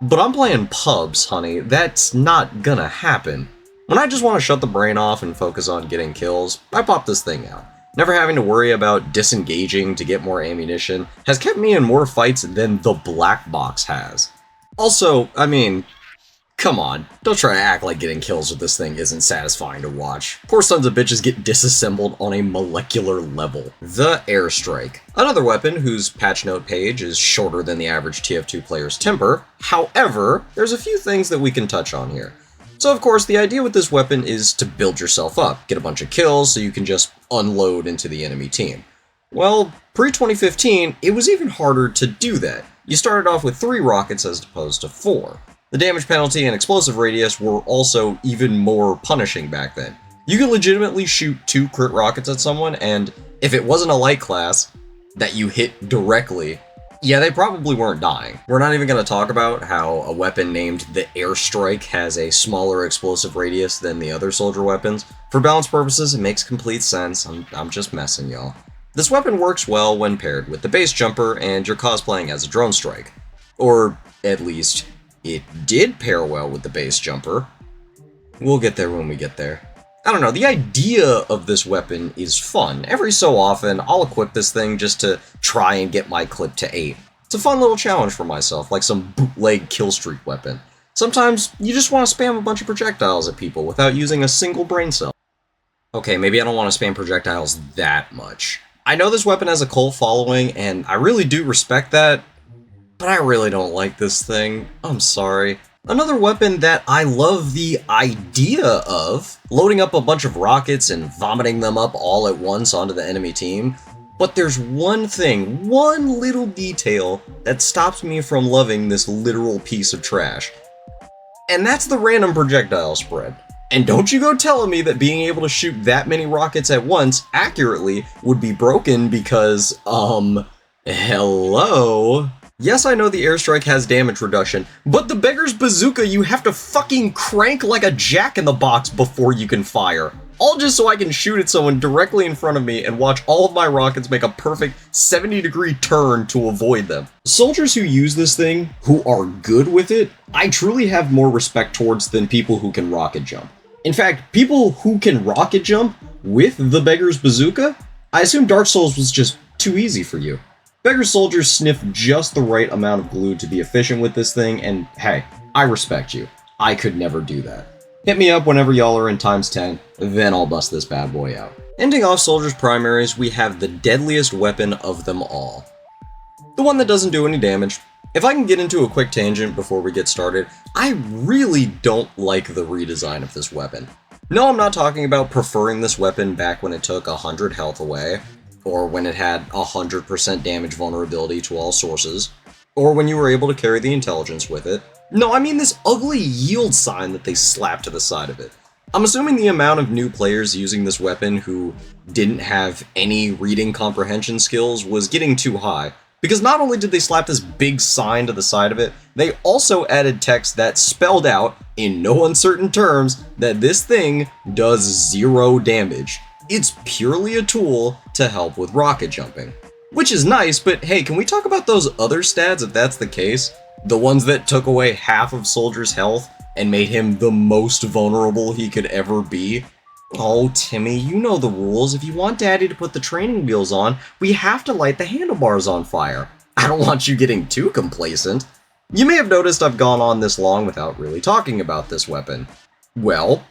But I'm playing pubs, honey. That's not gonna happen. When I just want to shut the brain off and focus on getting kills, I pop this thing out. Never having to worry about disengaging to get more ammunition has kept me in more fights than the black box has. Also, I mean, come on, don't try to act like getting kills with this thing isn't satisfying to watch. Poor sons of bitches get disassembled on a molecular level. The Airstrike. Another weapon whose patch note page is shorter than the average TF2 player's temper. However, there's a few things that we can touch on here. So of course, the idea with this weapon is to build yourself up, get a bunch of kills so you can just unload into the enemy team. Well, pre-2015, it was even harder to do that. You started off with 3 rockets as opposed to 4. The damage penalty and explosive radius were also even more punishing back then. You could legitimately shoot 2 crit rockets at someone, and if it wasn't a light class that you hit directly, yeah, they probably weren't dying. We're not even going to talk about how a weapon named the Airstrike has a smaller explosive radius than the other soldier weapons. For balance purposes, it makes complete sense. I'm just messing, y'all. This weapon works well when paired with the base jumper and you're cosplaying as a drone strike. Or, at least, it did pair well with the base jumper. We'll get there when we get there. I don't know, the idea of this weapon is fun. Every so often, I'll equip this thing just to try and get my clip to 8. It's a fun little challenge for myself, like some bootleg killstreak weapon. Sometimes, you just want to spam a bunch of projectiles at people without using a single brain cell. Okay, maybe I don't want to spam projectiles that much. I know this weapon has a cult following, and I really do respect that, but I really don't like this thing. I'm sorry. Another weapon that I love the idea of, loading up a bunch of rockets and vomiting them up all at once onto the enemy team, but there's one thing, one little detail that stops me from loving this literal piece of trash. And that's the random projectile spread. And don't you go telling me that being able to shoot that many rockets at once accurately would be broken because, hello? Yes, I know the Airstrike has damage reduction, but the beggar's bazooka you have to fucking crank like a jack-in-the-box before you can fire. all just so I can shoot at someone directly in front of me and watch all of my rockets make a perfect 70-degree turn to avoid them. Soldiers who use this thing, who are good with it, I truly have more respect towards than people who can rocket jump. In fact, people who can rocket jump with the Beggar's Bazooka, I assume Dark Souls was just too easy for you. Beggar's soldiers sniff just the right amount of glue to be efficient with this thing, and hey, I respect you. I could never do that. Hit me up whenever y'all are in times 10, then I'll bust this bad boy out. Ending off soldiers' primaries, we have the deadliest weapon of them all. The one that doesn't do any damage. If I can get into a quick tangent before we get started, I really don't like the redesign of this weapon. No, I'm not talking about preferring this weapon back when it took 100 health away, or when it had 100% damage vulnerability to all sources, or when you were able to carry the intelligence with it. No, I mean this ugly yield sign that they slapped to the side of it. I'm assuming the amount of new players using this weapon who didn't have any reading comprehension skills was getting too high, because not only did they slap this big sign to the side of it, they also added text that spelled out, in no uncertain terms, that this thing does 0 damage. It's purely a tool to help with rocket jumping. Which is nice, but hey, can we talk about those other stats if that's the case? The ones that took away half of Soldier's health and made him the most vulnerable he could ever be? Oh, Timmy, you know the rules. If you want Daddy to put the training wheels on, we have to light the handlebars on fire. I don't want you getting too complacent. You may have noticed I've gone on this long without really talking about this weapon. Well,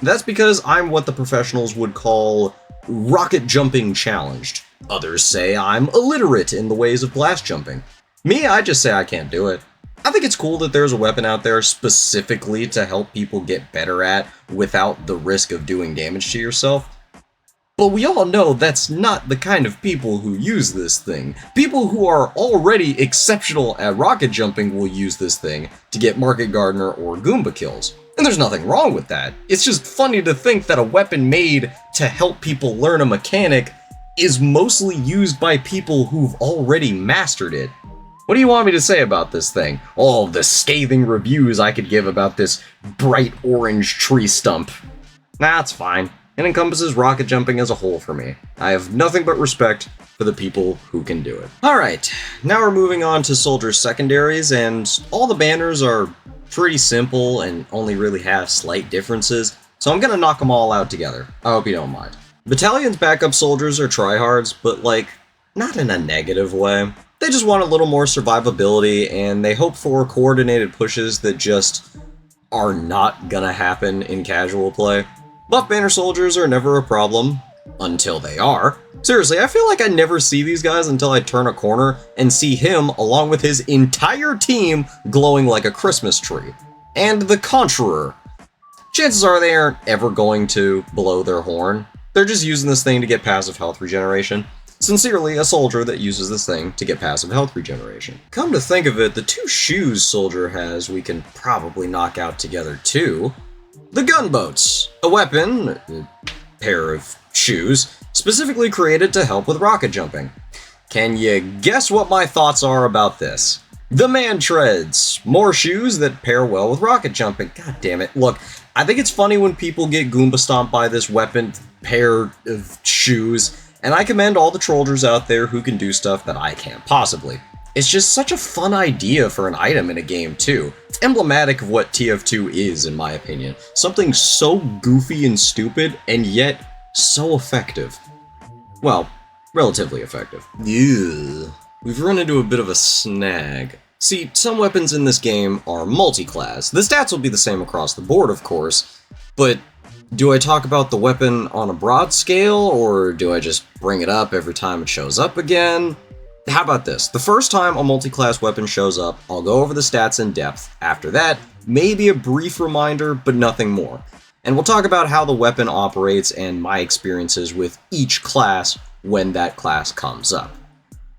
that's because I'm what the professionals would call rocket jumping challenged. Others say I'm illiterate in the ways of blast jumping. Me, I just say I can't do it. I think it's cool that there's a weapon out there specifically to help people get better at without the risk of doing damage to yourself. But we all know that's not the kind of people who use this thing. People who are already exceptional at rocket jumping will use this thing to get Market Gardener or Goomba kills. And there's nothing wrong with that. It's just funny to think that a weapon made to help people learn a mechanic is mostly used by people who've already mastered it. What do you want me to say about this thing? All the scathing reviews I could give about this bright orange tree stump. Nah, it's fine. It encompasses rocket jumping as a whole for me. I have nothing but respect for the people who can do it. Alright, now we're moving on to soldier secondaries, and all the banners are pretty simple and only really have slight differences, so I'm gonna knock them all out together. I hope you don't mind. Battalion's backup soldiers are tryhards, but like, not in a negative way. They just want a little more survivability, and they hope for coordinated pushes that just are not gonna happen in casual play. Buff banner soldiers are never a problem, until they are. Seriously, I feel like I never see these guys until I turn a corner and see him along with his entire team glowing like a Christmas tree. And the Conjurer. Chances are they aren't ever going to blow their horn. They're just using this thing to get passive health regeneration. Sincerely, a soldier that uses this thing to get passive health regeneration. Come to think of it, the 2 shoes Soldier has we can probably knock out together too. The gunboats, a weapon, a pair of shoes, specifically created to help with rocket jumping. Can you guess what my thoughts are about this? The man treads, more shoes that pair well with rocket jumping. God damn it. Look, I think it's funny when people get Goomba stomped by this weapon pair of shoes, and I commend all the trollers out there who can do stuff that I can't possibly. It's just such a fun idea for an item in a game too. It's emblematic of what TF2 is, in my opinion. Something so goofy and stupid, and yet so effective. Well, relatively effective. Ugh. We've run into a bit of a snag. See, some weapons in this game are multi-class. The stats will be the same across the board, of course, but do I talk about the weapon on a broad scale, or do I just bring it up every time it shows up again? How about this? The first time a multi-class weapon shows up, I'll go over the stats in depth. After that, maybe a brief reminder, but nothing more. And we'll talk about how the weapon operates and my experiences with each class when that class comes up.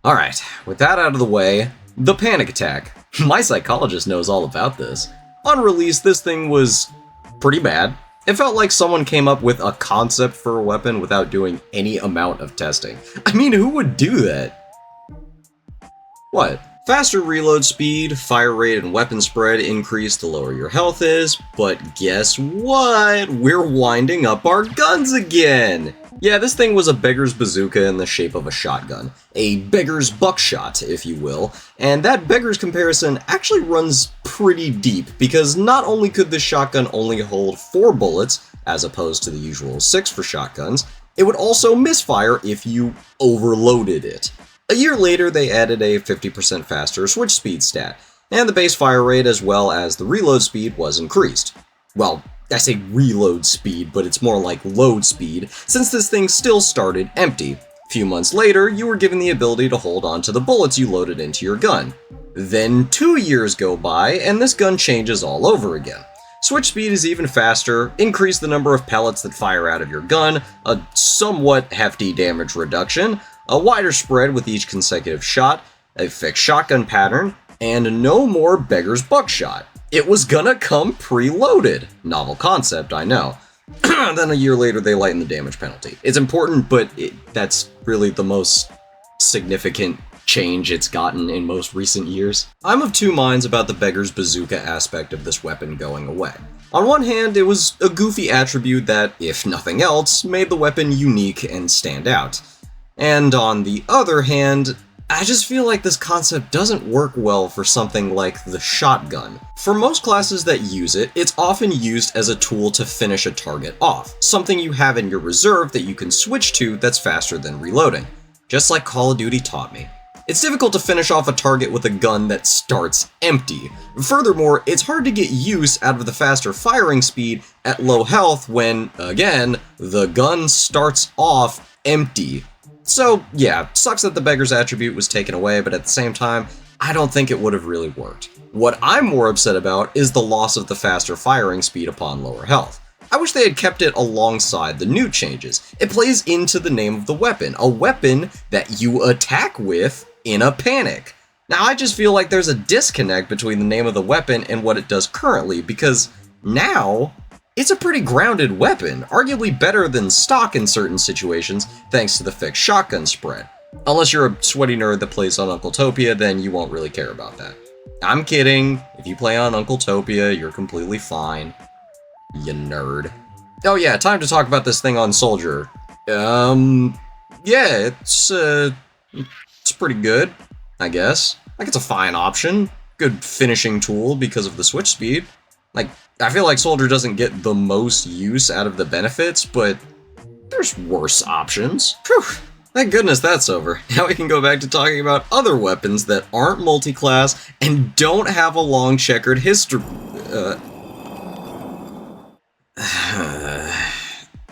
Alright, with that out of the way, the panic attack. My psychologist knows all about this. On release, this thing was pretty bad. It felt like someone came up with a concept for a weapon without doing any amount of testing. I mean, who would do that? What? Faster reload speed, fire rate, and weapon spread increase the lower your health is, but guess what? We're winding up our guns again! Yeah, this thing was a beggar's bazooka in the shape of a shotgun. A beggar's buckshot, if you will, and that beggar's comparison actually runs pretty deep, because not only could this shotgun only hold 4 bullets, as opposed to the usual 6 for shotguns, it would also misfire if you overloaded it. A year later, they added a 50% faster switch speed stat, and the base fire rate as well as the reload speed was increased. Well, I say reload speed, but it's more like load speed, since this thing still started empty. A few months later, you were given the ability to hold on to the bullets you loaded into your gun. Then 2 years go by, and this gun changes all over again. Switch speed is even faster, increase the number of pellets that fire out of your gun, a somewhat hefty damage reduction, a wider spread with each consecutive shot, a fixed shotgun pattern, and no more beggar's buckshot. It was gonna come preloaded. Novel concept, I know. Then a year later, they lightened the damage penalty. It's important, but that's really the most significant change it's gotten in most recent years. I'm of two minds about the beggar's bazooka aspect of this weapon going away. On one hand, it was a goofy attribute that, if nothing else, made the weapon unique and stand out. And on the other hand, I just feel like this concept doesn't work well for something like the shotgun. For most classes that use it, it's often used as a tool to finish a target off, something you have in your reserve that you can switch to that's faster than reloading. Just like Call of Duty taught me. It's difficult to finish off a target with a gun that starts empty. Furthermore, it's hard to get use out of the faster firing speed at low health when, again, the gun starts off empty. So, yeah, sucks that the beggar's attribute was taken away, but at the same time, I don't think it would have really worked. What I'm more upset about is the loss of the faster firing speed upon lower health. I wish they had kept it alongside the new changes. It plays into the name of the weapon, a weapon that you attack with in a panic. Now, I just feel like there's a disconnect between the name of the weapon and what it does currently, because now, it's a pretty grounded weapon, arguably better than stock in certain situations, thanks to the fixed shotgun spread. Unless you're a sweaty nerd that plays on Uncletopia, then you won't really care about that. I'm kidding. If you play on Uncletopia, you're completely fine. You nerd. Oh yeah, time to talk about this thing on Soldier. Yeah, it's pretty good, I guess. Like, it's a fine option. Good finishing tool because of the switch speed. Like, I feel like Soldier doesn't get the most use out of the benefits, but there's worse options. Whew. Thank goodness that's over. Now we can go back to talking about other weapons that aren't multi-class and don't have a long checkered history.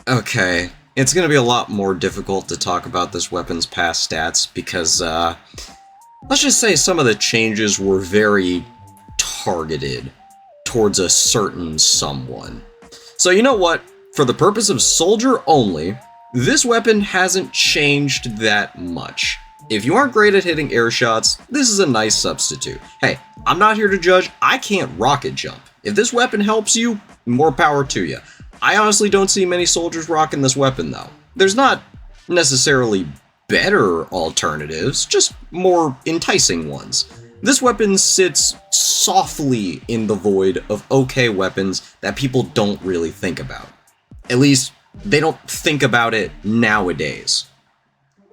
Okay, it's gonna be a lot more difficult to talk about this weapon's past stats because, let's just say some of the changes were very targeted towards a certain someone. So you know what? For the purpose of Soldier only, this weapon hasn't changed that much. If you aren't great at hitting air shots, this is a nice substitute. Hey, I'm not here to judge, I can't rocket jump. If this weapon helps you, more power to you. I honestly don't see many soldiers rocking this weapon though. There's not necessarily better alternatives, just more enticing ones. This weapon sits softly in the void of okay weapons that people don't really think about. At least, they don't think about it nowadays.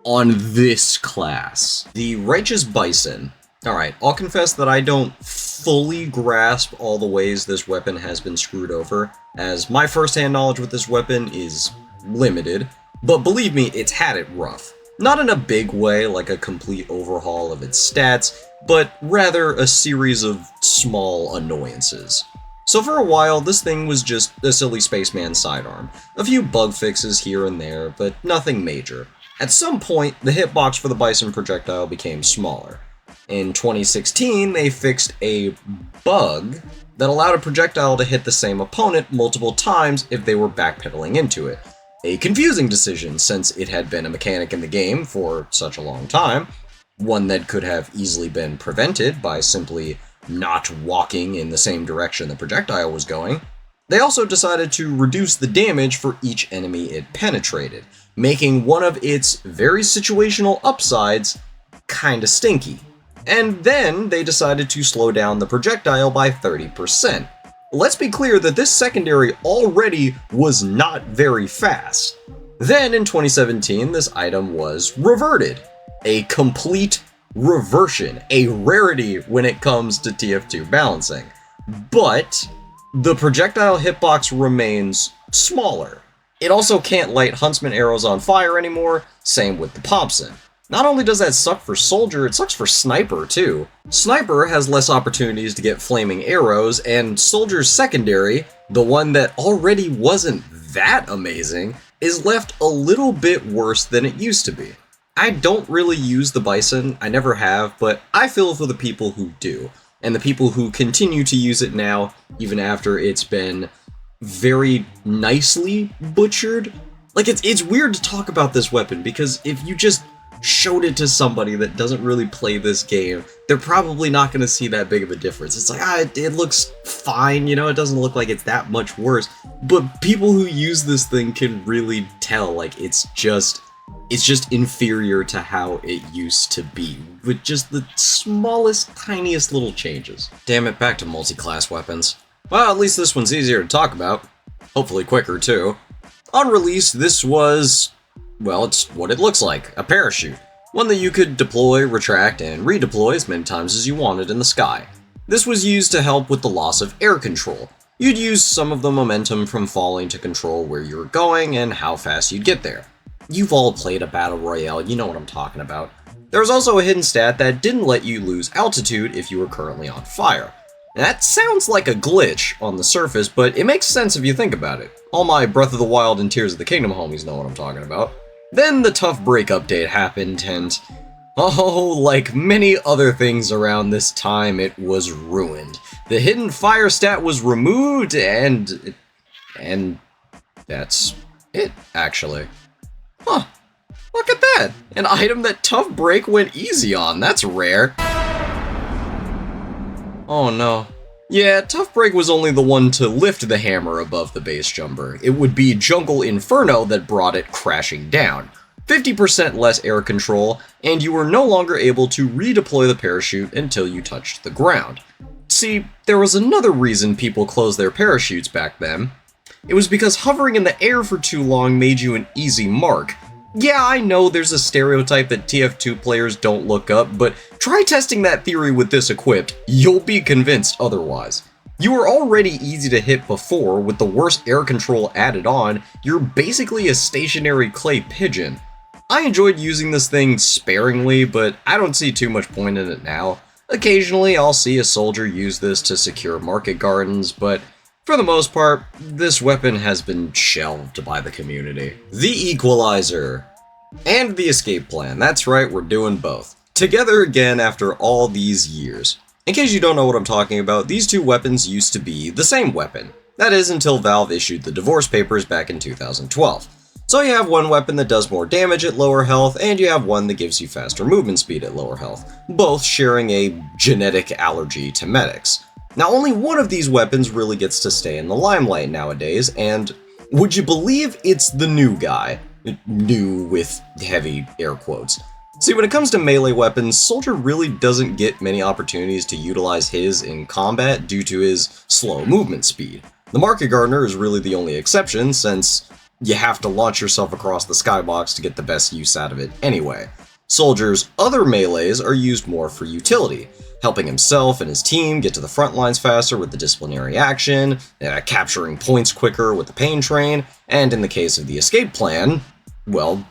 On this class. The Righteous Bison. Alright, I'll confess that I don't fully grasp all the ways this weapon has been screwed over, as my first-hand knowledge with this weapon is limited, but believe me, it's had it rough. Not in a big way, like a complete overhaul of its stats, but rather a series of small annoyances. So for a while, this thing was just a silly spaceman sidearm. A few bug fixes here and there, but nothing major. At some point, the hitbox for the Bison projectile became smaller. In 2016, they fixed a bug that allowed a projectile to hit the same opponent multiple times if they were backpedaling into it. A confusing decision, since it had been a mechanic in the game for such a long time, one that could have easily been prevented by simply not walking in the same direction the projectile was going. They also decided to reduce the damage for each enemy it penetrated, making one of its very situational upsides kinda stinky. And then they decided to slow down the projectile by 30%. Let's be clear that this secondary already was not very fast. Then in 2017, this item was reverted. A complete reversion, a rarity when it comes to TF2 balancing. But the projectile hitbox remains smaller. It also can't light Huntsman arrows on fire anymore, same with the Popson. Not only does that suck for Soldier, it sucks for Sniper too. Sniper has less opportunities to get flaming arrows, and Soldier's secondary, the one that already wasn't that amazing, is left a little bit worse than it used to be. I don't really use the Bison, I never have, but I feel for the people who do, and the people who continue to use it now, even after it's been very nicely butchered. Like, it's weird to talk about this weapon, because if you just showed it to somebody that doesn't really play this game, they're probably not going to see that big of a difference. It's like, it looks fine, you know, it doesn't look like it's that much worse. But people who use this thing can really tell, like, it's just inferior to how it used to be, with just the smallest, tiniest little changes. Damn it, back to multi-class weapons. Well, at least this one's easier to talk about. Hopefully quicker, too. On release, this was, well, it's what it looks like, a parachute. One that you could deploy, retract, and redeploy as many times as you wanted in the sky. This was used to help with the loss of air control. You'd use some of the momentum from falling to control where you were going and how fast you'd get there. You've all played a battle royale, you know what I'm talking about. There was also a hidden stat that didn't let you lose altitude if you were currently on fire. That sounds like a glitch on the surface, but it makes sense if you think about it. All my Breath of the Wild and Tears of the Kingdom homies know what I'm talking about. Then the Tough Break update happened, and oh, like many other things around this time, it was ruined. The hidden fire stat was removed, and that's it, actually. Huh, look at that! An item that Tough Break went easy on, that's rare. Oh no. Yeah, Tough Break was only the one to lift the hammer above the base jumper. It would be Jungle Inferno that brought it crashing down. 50% less air control, and you were no longer able to redeploy the parachute until you touched the ground. See, there was another reason people closed their parachutes back then. It was because hovering in the air for too long made you an easy mark. Yeah, I know there's a stereotype that TF2 players don't look up, but try testing that theory with this equipped, you'll be convinced otherwise. You were already easy to hit before, with the worst air control added on, you're basically a stationary clay pigeon. I enjoyed using this thing sparingly, but I don't see too much point in it now. Occasionally I'll see a soldier use this to secure market gardens, but for the most part, this weapon has been shelved by the community. The Equalizer. And the Escape Plan. That's right, we're doing both. Together again after all these years. In case you don't know what I'm talking about, these two weapons used to be the same weapon. That is, until Valve issued the divorce papers back in 2012. So you have one weapon that does more damage at lower health, and you have one that gives you faster movement speed at lower health, both sharing a genetic allergy to medics. Now, only one of these weapons really gets to stay in the limelight nowadays, and would you believe it's the new guy? New with heavy air quotes. See, when it comes to melee weapons, Soldier really doesn't get many opportunities to utilize his in combat due to his slow movement speed. The Market Gardener is really the only exception, since you have to launch yourself across the skybox to get the best use out of it anyway. Soldier's other melees are used more for utility, helping himself and his team get to the front lines faster with the disciplinary action, capturing points quicker with the pain train, and in the case of the escape plan, well,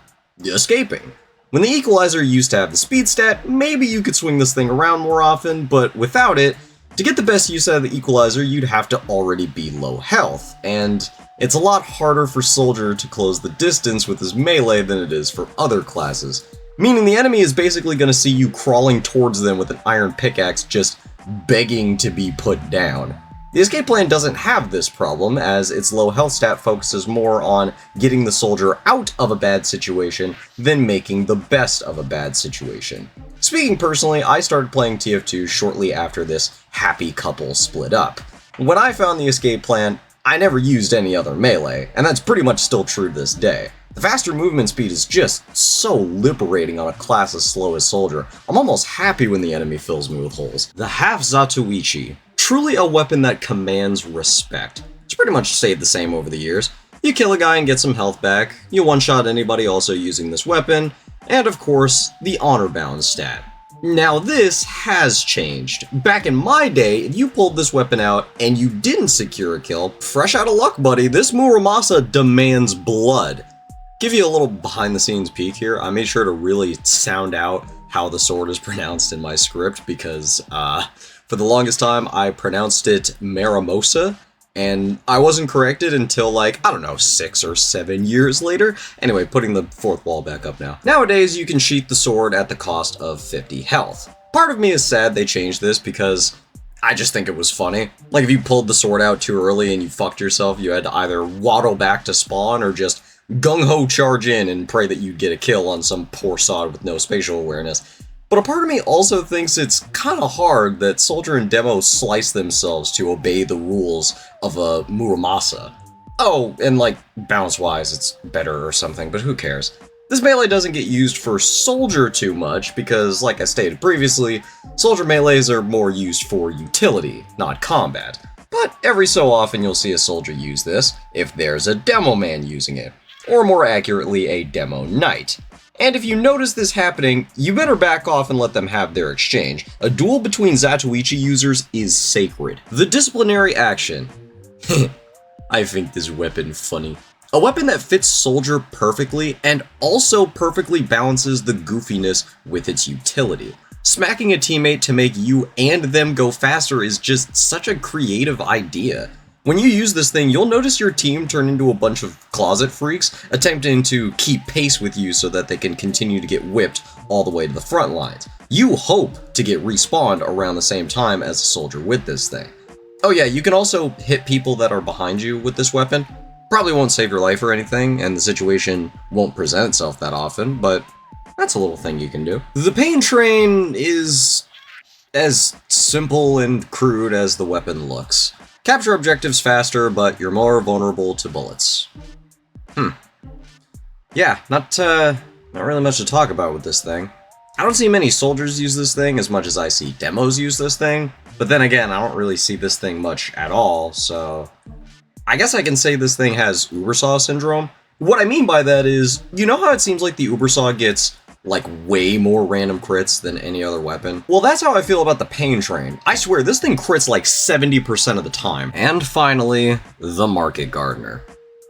escaping. When the Equalizer used to have the speed stat, maybe you could swing this thing around more often, but without it, to get the best use out of the Equalizer, you'd have to already be low health, and it's a lot harder for Soldier to close the distance with his melee than it is for other classes. Meaning the enemy is basically going to see you crawling towards them with an iron pickaxe just begging to be put down. The escape plan doesn't have this problem, as its low health stat focuses more on getting the soldier out of a bad situation than making the best of a bad situation. Speaking personally, I started playing TF2 shortly after this happy couple split up. When I found the escape plan, I never used any other melee, and that's pretty much still true to this day. The faster movement speed is just so liberating on a class as slow as Soldier. I'm almost happy when the enemy fills me with holes. The half Zatoichi, truly a weapon that commands respect. It's pretty much stayed the same over the years. You kill a guy and get some health back, you one-shot anybody also using this weapon, and of course, the honor-bound stat. Now this has changed. Back in my day, if you pulled this weapon out and you didn't secure a kill, fresh out of luck, buddy, this Muramasa demands blood. Give you a little behind-the-scenes peek here. I made sure to really sound out how the sword is pronounced in my script because for the longest time I pronounced it Maramosa, and I wasn't corrected until like, I don't know, 6 or 7 years later. Anyway, putting the fourth wall back up now. Nowadays, you can sheath the sword at the cost of 50 health. Part of me is sad they changed this because I just think it was funny. Like if you pulled the sword out too early and you fucked yourself, you had to either waddle back to spawn or just gung-ho charge in and pray that you'd get a kill on some poor sod with no spatial awareness. But a part of me also thinks it's kinda hard that Soldier and Demo slice themselves to obey the rules of a Muramasa. Oh, and like, balance-wise it's better or something, but who cares? This melee doesn't get used for Soldier too much because, like I stated previously, Soldier melees are more used for utility, not combat. But every so often you'll see a Soldier use this, if there's a Demo man using it. Or more accurately, a Demo Knight. And if you notice this happening, you better back off and let them have their exchange. A duel between Zatoichi users is sacred. The disciplinary action. I think this weapon funny. A weapon that fits Soldier perfectly and also perfectly balances the goofiness with its utility. Smacking a teammate to make you and them go faster is just such a creative idea. When you use this thing, you'll notice your team turn into a bunch of closet freaks, attempting to keep pace with you so that they can continue to get whipped all the way to the front lines. You hope to get respawned around the same time as a Soldier with this thing. Oh yeah, you can also hit people that are behind you with this weapon. Probably won't save your life or anything, and the situation won't present itself that often, but that's a little thing you can do. The pain train is as simple and crude as the weapon looks. Capture objectives faster, but you're more vulnerable to bullets. Yeah, not really much to talk about with this thing. I don't see many Soldiers use this thing as much as I see demos use this thing, but then again, I don't really see this thing much at all, so I guess I can say this thing has Ubersaw syndrome. What I mean by that is, you know how it seems like the Ubersaw gets like way more random crits than any other weapon? Well, that's how I feel about the Pain Train. I swear, this thing crits like 70% of the time. And finally, the Market Gardener.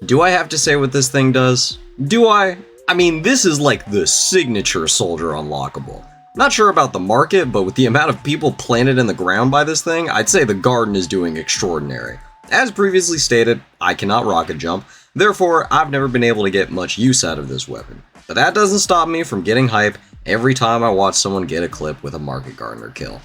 Do I have to say what this thing does? Do I? I mean, this is like the signature Soldier unlockable. Not sure about the market, but with the amount of people planted in the ground by this thing, I'd say the garden is doing extraordinary. As previously stated, I cannot rocket jump, therefore I've never been able to get much use out of this weapon. But that doesn't stop me from getting hype every time I watch someone get a clip with a Market Gardener kill.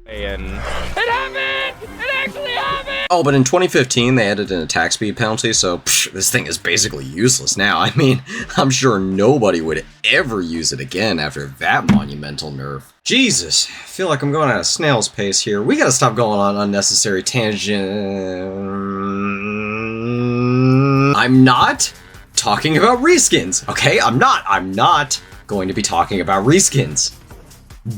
And It happened! It actually happened! Oh, but in 2015 they added an attack speed penalty, so this thing is basically useless now. I mean, I'm sure nobody would ever use it again after that monumental nerf. Jesus, I feel like I'm going at a snail's pace here. We gotta stop going on unnecessary tangent. I'm not talking about reskins, okay? I'm not going to be talking about reskins.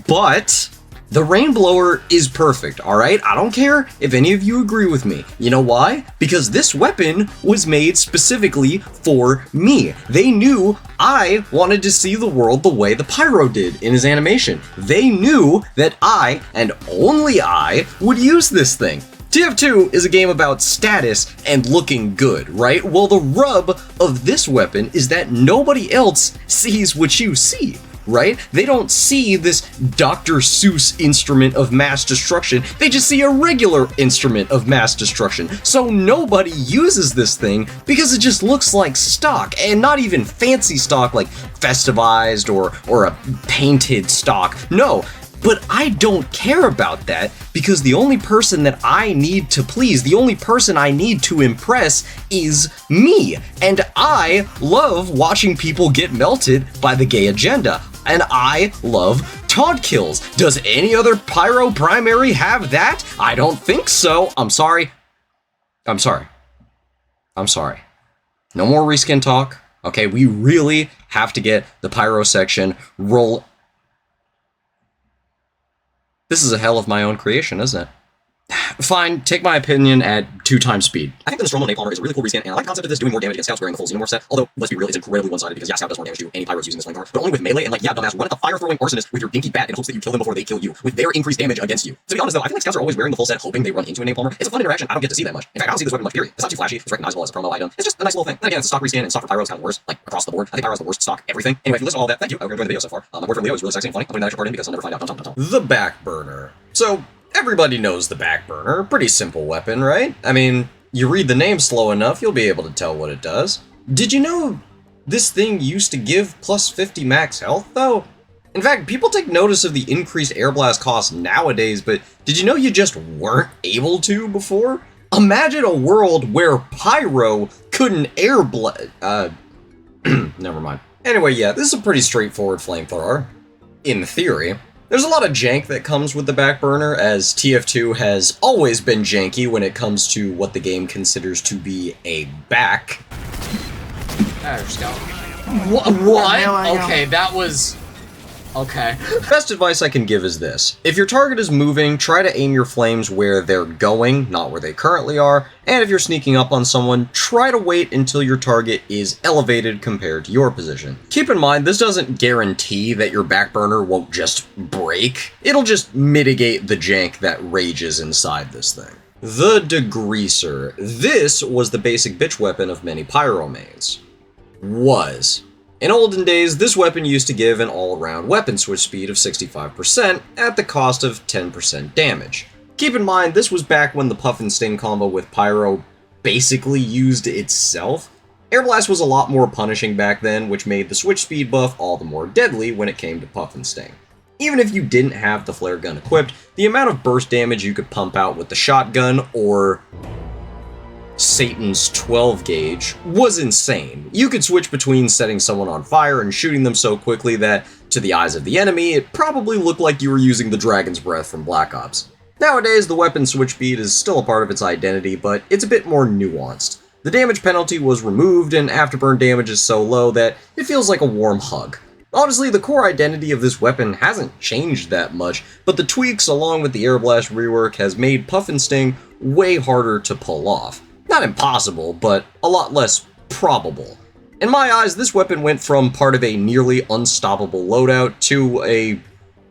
But the Rainblower is perfect, alright? I don't care if any of you agree with me. You know why? Because this weapon was made specifically for me. They knew I wanted to see the world the way the Pyro did in his animation. They knew that I, and only I, would use this thing. TF2 is a game about status and looking good, right? Well, the rub of this weapon is that nobody else sees what you see, right? They don't see this Dr. Seuss instrument of mass destruction, they just see a regular instrument of mass destruction. So nobody uses this thing because it just looks like stock, and not even fancy stock like festivized or a painted stock. No. But I don't care about that because the only person that I need to please, the only person I need to impress is me. And I love watching people get melted by the gay agenda. And I love taunt kills. Does any other Pyro primary have that? I don't think so. I'm sorry. No more reskin talk. Okay, we really have to get the Pyro section roll. This is a hell of my own creation, isn't it? Fine, take my opinion at 2 times speed. I think the Nostromo Napalmer is a really cool reskin, and I like the concept of this doing more damage against scouts wearing the full Xenomorph set, although, let's be real, it's incredibly one-sided because, yeah, scout does more damage to any pyros using this flamethrower, but only with melee, and like, yeah, dumbass, run at the fire-throwing arsonist with your dinky bat in hopes that you kill them before they kill you, with their increased damage against you. To be honest, though, I feel like scouts are always wearing the full set hoping they run into a Napalmer. It's a fun interaction, I don't get to see that much. In fact, I don't see this weapon much, period. It's not too flashy, it's recognizable as a promo item, it's just a nice little thing. Then again, it's a stock reskin, and stock for pyro is kind of worse, like, across the board. I think pyro is the worst stock everything. Anyway, if you listen to all that, thank you, I hope you're enjoying the video so far. My boyfriend Leo is really sexy and funny, I'm putting that extra part in because I'll never find out. The back burner. So, everybody knows the back burner. Pretty simple weapon, right? I mean, you read the name slow enough, you'll be able to tell what it does. Did you know this thing used to give plus 50 max health, though? In fact, people take notice of the increased air blast cost nowadays, but did you know you just weren't able to before? Imagine a world where Pyro couldn't air blast. Never mind. Anyway, yeah, this is a pretty straightforward flamethrower. In theory. There's a lot of jank that comes with the back burner, as TF2 has always been janky when it comes to what the game considers to be a back. What? Okay, that was... Okay. Best advice I can give is this. If your target is moving, try to aim your flames where they're going, not where they currently are, and if you're sneaking up on someone, try to wait until your target is elevated compared to your position. Keep in mind, this doesn't guarantee that your back burner won't just break. It'll just mitigate the jank that rages inside this thing. The Degreaser. This was the basic bitch weapon of many pyro mains. In olden days, this weapon used to give an all-around weapon switch speed of 65% at the cost of 10% damage. Keep in mind, this was back when the Puff and Sting combo with Pyro basically used itself. Air Blast was a lot more punishing back then, which made the switch speed buff all the more deadly when it came to Puff and Sting. Even if you didn't have the flare gun equipped, the amount of burst damage you could pump out with the shotgun or Satan's 12 gauge was insane. You could switch between setting someone on fire and shooting them so quickly that, to the eyes of the enemy, it probably looked like you were using the Dragon's Breath from Black Ops. Nowadays, the weapon switch speed is still a part of its identity, but it's a bit more nuanced. The damage penalty was removed, and afterburn damage is so low that it feels like a warm hug. Honestly, the core identity of this weapon hasn't changed that much, but the tweaks along with the Air Blast rework has made Puff and Sting way harder to pull off. Not impossible, but a lot less probable. In my eyes, this weapon went from part of a nearly unstoppable loadout to a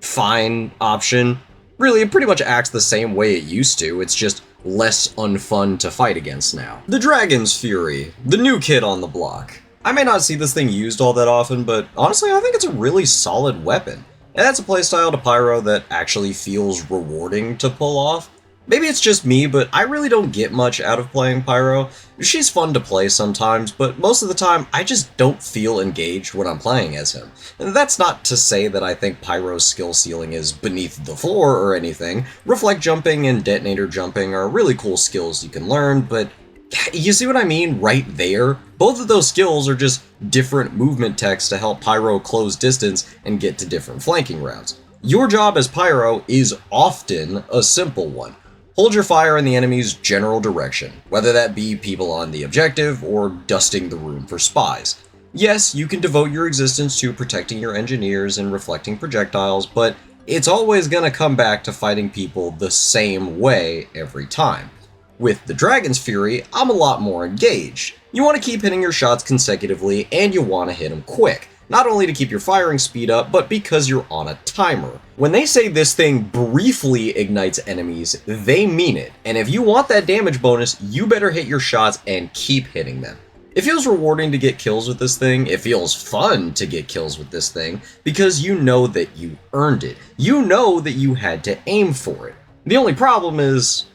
fine option. Really, it pretty much acts the same way it used to, it's just less unfun to fight against now. The Dragon's Fury, the new kid on the block. I may not see this thing used all that often, but honestly I think it's a really solid weapon. And that's a playstyle to Pyro that actually feels rewarding to pull off. Maybe it's just me, but I really don't get much out of playing Pyro. She's fun to play sometimes, but most of the time, I just don't feel engaged when I'm playing as him. And that's not to say that I think Pyro's skill ceiling is beneath the floor or anything. Reflect jumping and detonator jumping are really cool skills you can learn, but you see what I mean right there? Both of those skills are just different movement techs to help Pyro close distance and get to different flanking routes. Your job as Pyro is often a simple one. Hold your fire in the enemy's general direction, whether that be people on the objective or dusting the room for spies. Yes, you can devote your existence to protecting your engineers and reflecting projectiles, but it's always gonna come back to fighting people the same way every time. With the Dragon's Fury, I'm a lot more engaged. You want to keep hitting your shots consecutively, and you want to hit them quick. Not only to keep your firing speed up, but because you're on a timer. When they say this thing briefly ignites enemies, they mean it. And if you want that damage bonus, you better hit your shots and keep hitting them. It feels rewarding to get kills with this thing, it feels fun to get kills with this thing, because you know that you earned it. You know that you had to aim for it. The only problem is,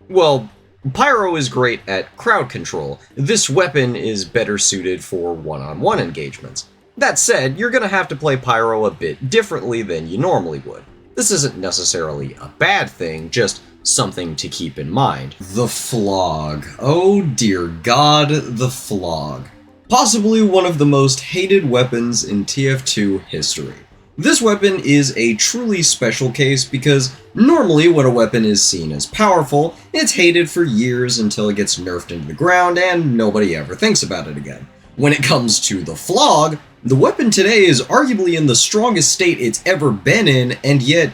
well, Pyro is great at crowd control. This weapon is better suited for one-on-one engagements. That said, you're gonna have to play Pyro a bit differently than you normally would. This isn't necessarily a bad thing, just something to keep in mind. The Flog. Oh dear God, the Flog. Possibly one of the most hated weapons in TF2 history. This weapon is a truly special case because normally when a weapon is seen as powerful, it's hated for years until it gets nerfed into the ground and nobody ever thinks about it again. When it comes to the Flog, the weapon today is arguably in the strongest state it's ever been in, and yet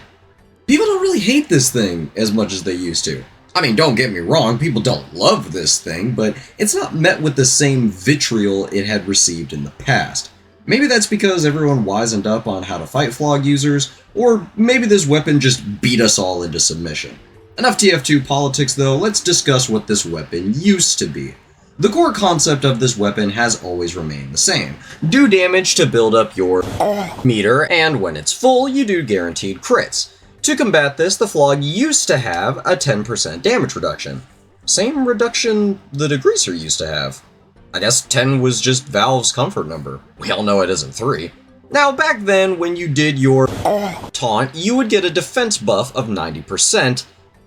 people don't really hate this thing as much as they used to. I mean, don't get me wrong, people don't love this thing, but it's not met with the same vitriol it had received in the past. Maybe that's because everyone wisened up on how to fight Flog users, or maybe this weapon just beat us all into submission. Enough TF2 politics though, let's discuss what this weapon used to be. The core concept of this weapon has always remained the same. Do damage to build up your meter, and when it's full, you do guaranteed crits. To combat this, the Flog used to have a 10% damage reduction. Same reduction the Degreaser used to have. I guess 10 was just Valve's comfort number. We all know it isn't 3. Now, back then, when you did your taunt, you would get a defense buff of 90%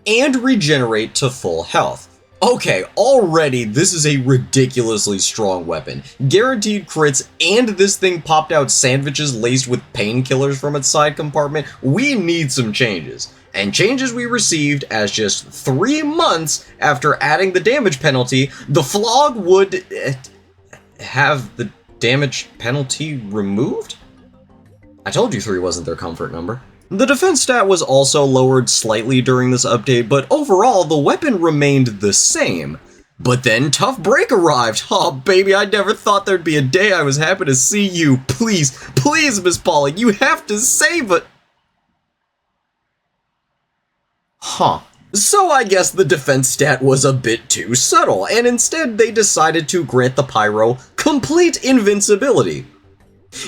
and regenerate to full health. Okay, already this is a ridiculously strong weapon. Guaranteed crits, and this thing popped out sandwiches laced with painkillers from its side compartment. We need some changes. And changes we received as just 3 months after adding the damage penalty, the Flog would have the damage penalty removed? I told you 3 wasn't their comfort number. The defense stat was also lowered slightly during this update, but overall the weapon remained the same. But then Tough Break arrived. Oh baby, I never thought there'd be a day I was happy to see you. Please, please, Miss Polly, you have to save it. Huh. So I guess the defense stat was a bit too subtle, and instead they decided to grant the Pyro complete invincibility.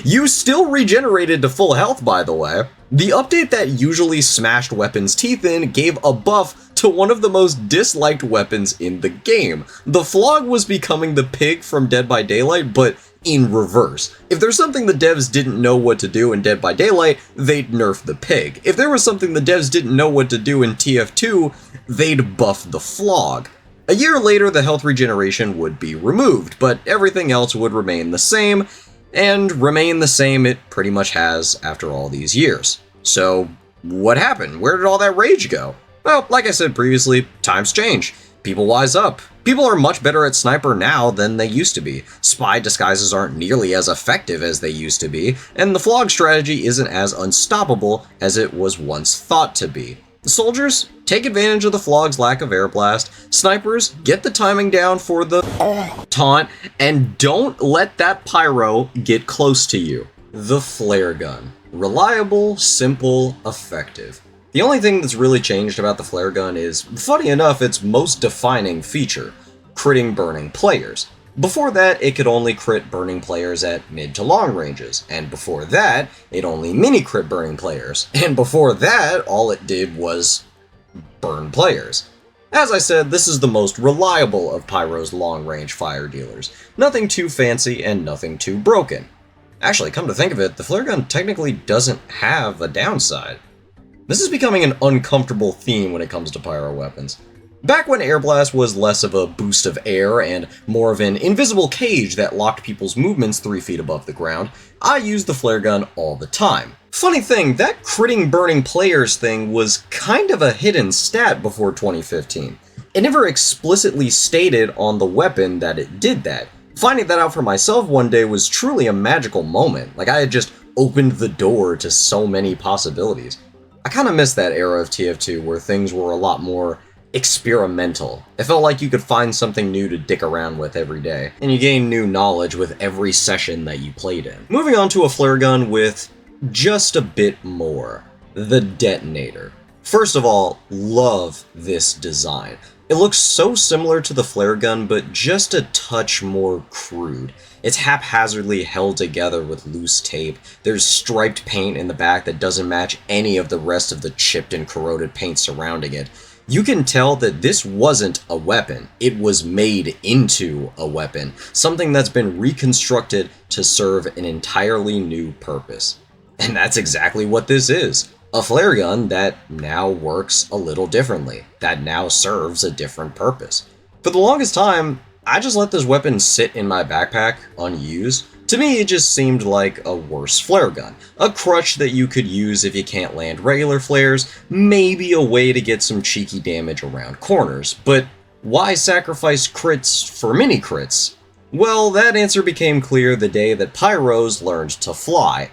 You still regenerated to full health, by the way. The update that usually smashed weapons' teeth in gave a buff to one of the most disliked weapons in the game. The Flog was becoming the pig from Dead by Daylight, but in reverse. If there's something the devs didn't know what to do in Dead by Daylight, they'd nerf the pig. If there was something the devs didn't know what to do in TF2, they'd buff the Flog. A year later, the health regeneration would be removed, but everything else would remain the same, and remain the same it pretty much has after all these years. So, what happened? Where did all that rage go? Well, like I said previously, times change. People wise up. People are much better at sniper now than they used to be. Spy disguises aren't nearly as effective as they used to be, and the Flog strategy isn't as unstoppable as it was once thought to be. Soldiers, take advantage of the Flog's lack of air blast. Snipers, get the timing down for the taunt, and don't let that Pyro get close to you. The Flare Gun. Reliable, simple, effective. The only thing that's really changed about the Flare Gun is, funny enough, its most defining feature, critting burning players. Before that, it could only crit burning players at mid to long ranges, and before that, it only mini-crit burning players, and before that, all it did was burn players. As I said, this is the most reliable of Pyro's long-range fire dealers. Nothing too fancy and nothing too broken. Actually, come to think of it, the Flare Gun technically doesn't have a downside. This is becoming an uncomfortable theme when it comes to Pyro weapons. Back when Air Blast was less of a boost of air and more of an invisible cage that locked people's movements 3 feet above the ground, I used the Flare Gun all the time. Funny thing, that critting burning players thing was kind of a hidden stat before 2015. It never explicitly stated on the weapon that it did that. Finding that out for myself one day was truly a magical moment, like I had just opened the door to so many possibilities. I kinda miss that era of TF2 where things were a lot more experimental. It felt like you could find something new to dick around with every day, and you gain new knowledge with every session that you played in. Moving on to a flare gun with just a bit more. The Detonator. First of all, love this design. It looks so similar to the flare gun, but just a touch more crude. It's haphazardly held together with loose tape. There's striped paint in the back that doesn't match any of the rest of the chipped and corroded paint surrounding it. You can tell that this wasn't a weapon. It was made into a weapon, something that's been reconstructed to serve an entirely new purpose. And that's exactly what this is. A flare gun that now works a little differently, that now serves a different purpose. For the longest time, I just let this weapon sit in my backpack unused, To me, it just seemed like a worse flare gun. A crutch that you could use if you can't land regular flares, maybe a way to get some cheeky damage around corners, but why sacrifice crits for mini crits? Well, that answer became clear the day that Pyros learned to fly.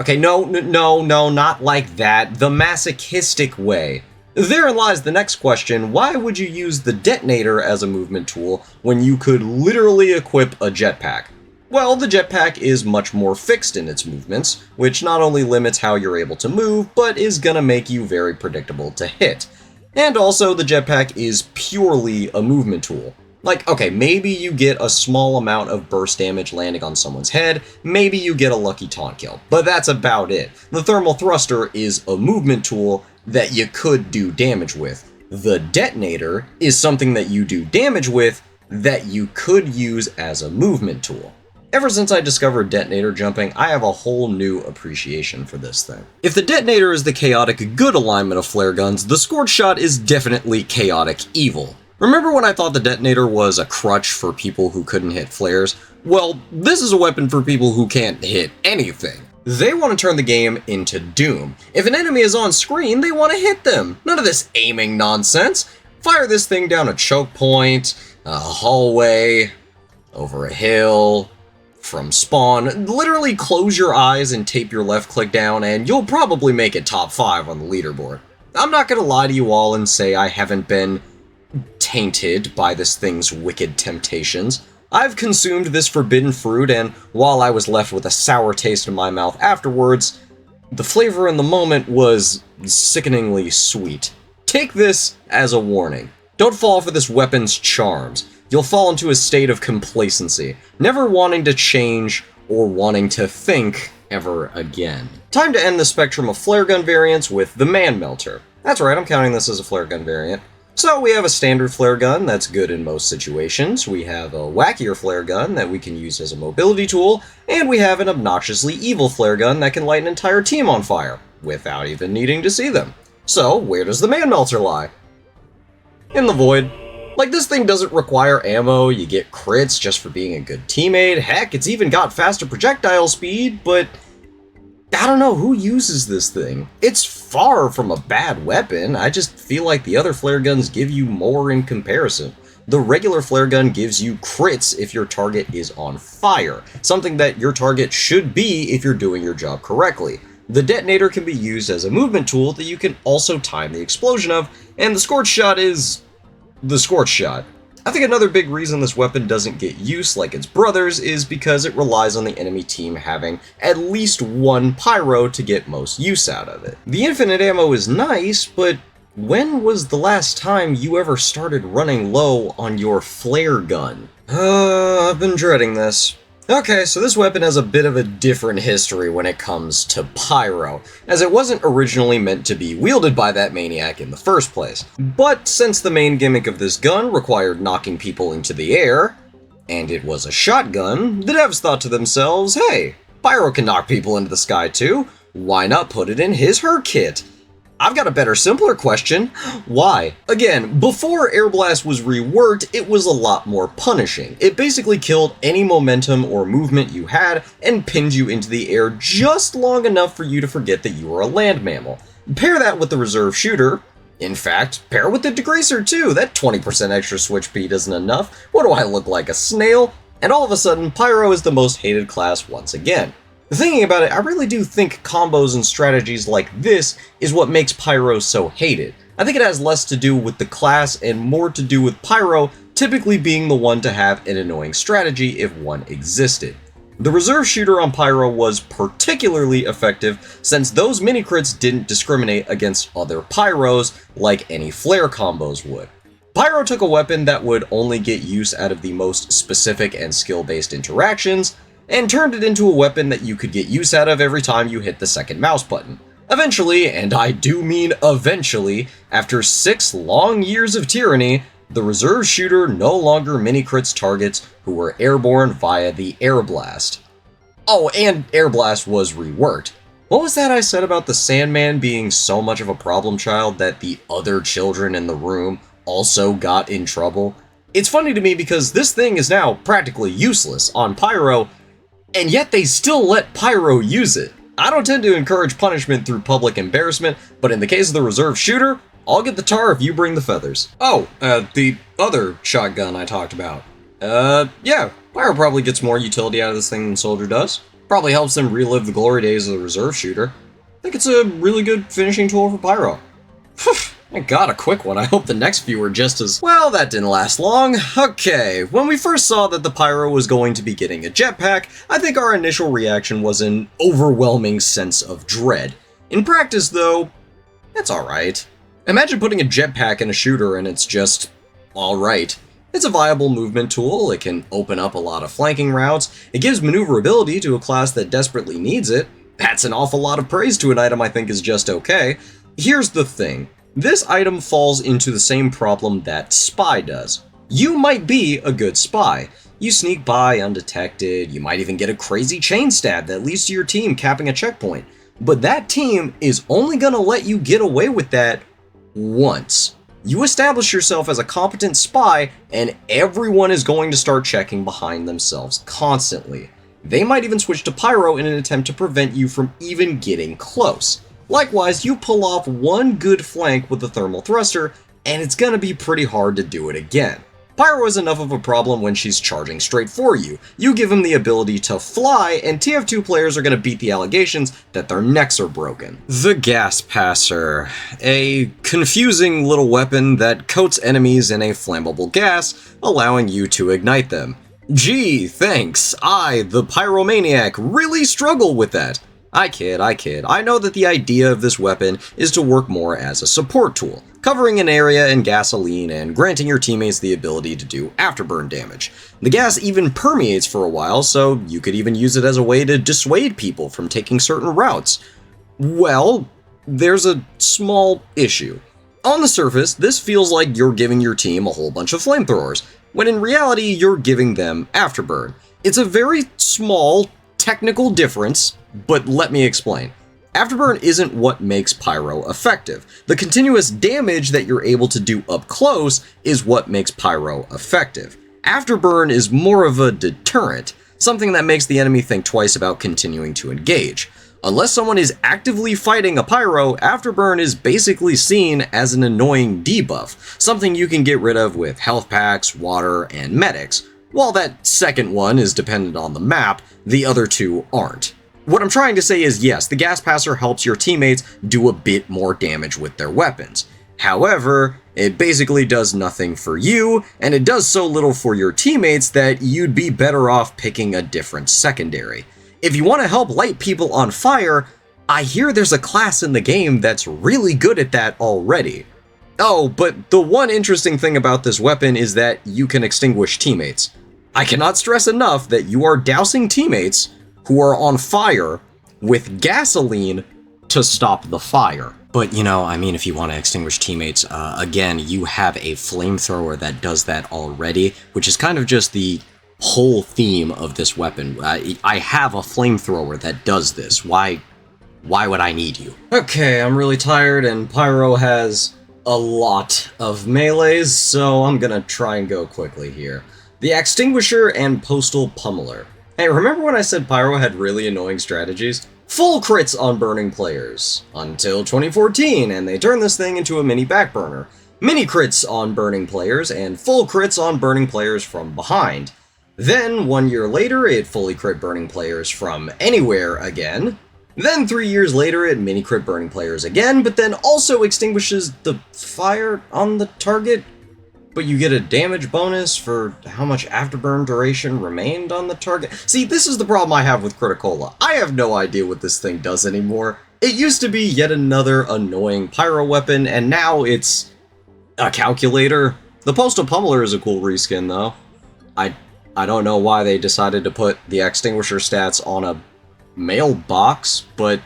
Okay, no, not like that. The masochistic way. Therein lies the next question: why would you use the detonator as a movement tool when you could literally equip a jetpack? Well, the jetpack is much more fixed in its movements, which not only limits how you're able to move, but is gonna make you very predictable to hit. And also, the jetpack is purely a movement tool. Like, okay, maybe you get a small amount of burst damage landing on someone's head, maybe you get a lucky taunt kill, but that's about it. The thermal thruster is a movement tool that you could do damage with. The detonator is something that you do damage with that you could use as a movement tool. Ever since I discovered detonator jumping, I have a whole new appreciation for this thing. If the detonator is the chaotic good alignment of flare guns, the scorch shot is definitely chaotic evil. Remember when I thought the detonator was a crutch for people who couldn't hit flares? Well, this is a weapon for people who can't hit anything. They want to turn the game into Doom. If an enemy is on screen, they want to hit them. None of this aiming nonsense. Fire this thing down a choke point, a hallway, over a hill, from spawn. Literally close your eyes and tape your left click down and you'll probably make it top 5 on the leaderboard. I'm not gonna lie to you all and say I haven't been tainted by this thing's wicked temptations. I've consumed this forbidden fruit, and while I was left with a sour taste in my mouth afterwards, the flavor in the moment was sickeningly sweet. Take this as a warning. Don't fall for this weapon's charms. You'll fall into a state of complacency, never wanting to change or wanting to think ever again. Time to end the spectrum of flare gun variants with the Man Melter. That's right, I'm counting this as a flare gun variant. So we have a standard flare gun that's good in most situations, we have a wackier flare gun that we can use as a mobility tool, and we have an obnoxiously evil flare gun that can light an entire team on fire, without even needing to see them. So where does the Man Melter lie? In the void. Like, this thing doesn't require ammo, you get crits just for being a good teammate, heck, it's even got faster projectile speed, but I don't know who uses this thing. It's far from a bad weapon, I just feel like the other flare guns give you more in comparison. The regular flare gun gives you crits if your target is on fire, something that your target should be if you're doing your job correctly. The detonator can be used as a movement tool that you can also time the explosion of, and the scorch shot is the scorch shot. I think another big reason this weapon doesn't get use like its brothers is because it relies on the enemy team having at least one pyro to get most use out of it. The infinite ammo is nice, but when was the last time you ever started running low on your flare gun? I've been dreading this. Okay, so this weapon has a bit of a different history when it comes to Pyro, as it wasn't originally meant to be wielded by that maniac in the first place. But since the main gimmick of this gun required knocking people into the air, and it was a shotgun, the devs thought to themselves, hey, Pyro can knock people into the sky too, why not put it in his/her kit? I've got a better, simpler question. Why? Again, before Air Blast was reworked, it was a lot more punishing. It basically killed any momentum or movement you had and pinned you into the air just long enough for you to forget that you were a land mammal. Pair that with the reserve shooter. In fact, pair with the degreaser too. That 20% extra switch speed isn't enough. What do I look like, a snail? And all of a sudden, Pyro is the most hated class once again. Thinking about it, I really do think combos and strategies like this is what makes Pyro so hated. I think it has less to do with the class and more to do with Pyro typically being the one to have an annoying strategy if one existed. The reserve shooter on Pyro was particularly effective since those mini crits didn't discriminate against other Pyros like any flare combos would. Pyro took a weapon that would only get use out of the most specific and skill-based interactions, and turned it into a weapon that you could get use out of every time you hit the second mouse button. Eventually, and I do mean eventually, after 6 long years of tyranny, the reserve shooter no longer mini-crits targets who were airborne via the Air Blast. Oh, and Air Blast was reworked. What was that I said about the Sandman being so much of a problem child that the other children in the room also got in trouble? It's funny to me because this thing is now practically useless on Pyro, and yet they still let Pyro use it. I don't tend to encourage punishment through public embarrassment, but in the case of the reserve shooter, I'll get the tar if you bring the feathers. Oh, the other shotgun I talked about. Yeah, Pyro probably gets more utility out of this thing than Soldier does. Probably helps them relive the glory days of the reserve shooter. I think it's a really good finishing tool for Pyro. Thank God, a quick one. I hope the next few are just as... Well, that didn't last long. Okay, when we first saw that the Pyro was going to be getting a jetpack, I think our initial reaction was an overwhelming sense of dread. In practice, though, it's alright. Imagine putting a jetpack in a shooter and it's just alright. It's a viable movement tool, it can open up a lot of flanking routes, it gives maneuverability to a class that desperately needs it. That's an awful lot of praise to an item I think is just okay. Here's the thing. This item falls into the same problem that Spy does. You might be a good spy. You sneak by undetected, you might even get a crazy chain stab that leads to your team capping a checkpoint. But that team is only gonna let you get away with that once. You establish yourself as a competent spy, and everyone is going to start checking behind themselves constantly. They might even switch to Pyro in an attempt to prevent you from even getting close. Likewise, you pull off one good flank with the thermal thruster, and it's gonna be pretty hard to do it again. Pyro is enough of a problem when she's charging straight for you. You give him the ability to fly, and TF2 players are gonna beat the allegations that their necks are broken. The Gas Passer. A confusing little weapon that coats enemies in a flammable gas, allowing you to ignite them. Gee, thanks. I, the Pyromaniac, really struggle with that. I kid. I know that the idea of this weapon is to work more as a support tool, covering an area in gasoline and granting your teammates the ability to do afterburn damage. The gas even permeates for a while, so you could even use it as a way to dissuade people from taking certain routes. Well, there's a small issue. On the surface, this feels like you're giving your team a whole bunch of flamethrowers, when in reality you're giving them afterburn. It's a very small technical difference, but let me explain. Afterburn isn't what makes Pyro effective. The continuous damage that you're able to do up close is what makes Pyro effective. Afterburn is more of a deterrent, something that makes the enemy think twice about continuing to engage. Unless someone is actively fighting a Pyro, Afterburn is basically seen as an annoying debuff, something you can get rid of with health packs, water, and medics. While that second one is dependent on the map, the other two aren't. What I'm trying to say is yes, the Gas Passer helps your teammates do a bit more damage with their weapons. However, it basically does nothing for you, and it does so little for your teammates that you'd be better off picking a different secondary. If you want to help light people on fire, I hear there's a class in the game that's really good at that already. Oh, but the one interesting thing about this weapon is that you can extinguish teammates. I cannot stress enough that you are dousing teammates who are on fire with gasoline to stop the fire. But, you know, I mean, if you want to extinguish teammates, again, you have a flamethrower that does that already, which is kind of just the whole theme of this weapon. I have a flamethrower that does this. Why would I need you? Okay, I'm really tired, and Pyro has a lot of melees, so I'm gonna try and go quickly here. The Extinguisher and Postal Pummeler. Hey, remember when I said Pyro had really annoying strategies? Full crits on burning players. Until 2014, and they turned this thing into a mini backburner. Mini crits on burning players, and full crits on burning players from behind. Then, 1 year later, it fully crit burning players from anywhere again. Then 3 years later, it mini crit burning players again, but then also extinguishes the fire on the target. But you get a damage bonus for how much afterburn duration remained on the target. See, this is the problem I have with Criticola. I have no idea what this thing does anymore. It used to be yet another annoying pyro weapon, and now it's a calculator. The Postal Pummeler is a cool reskin, though. I don't know why they decided to put the Extinguisher stats on a mailbox, but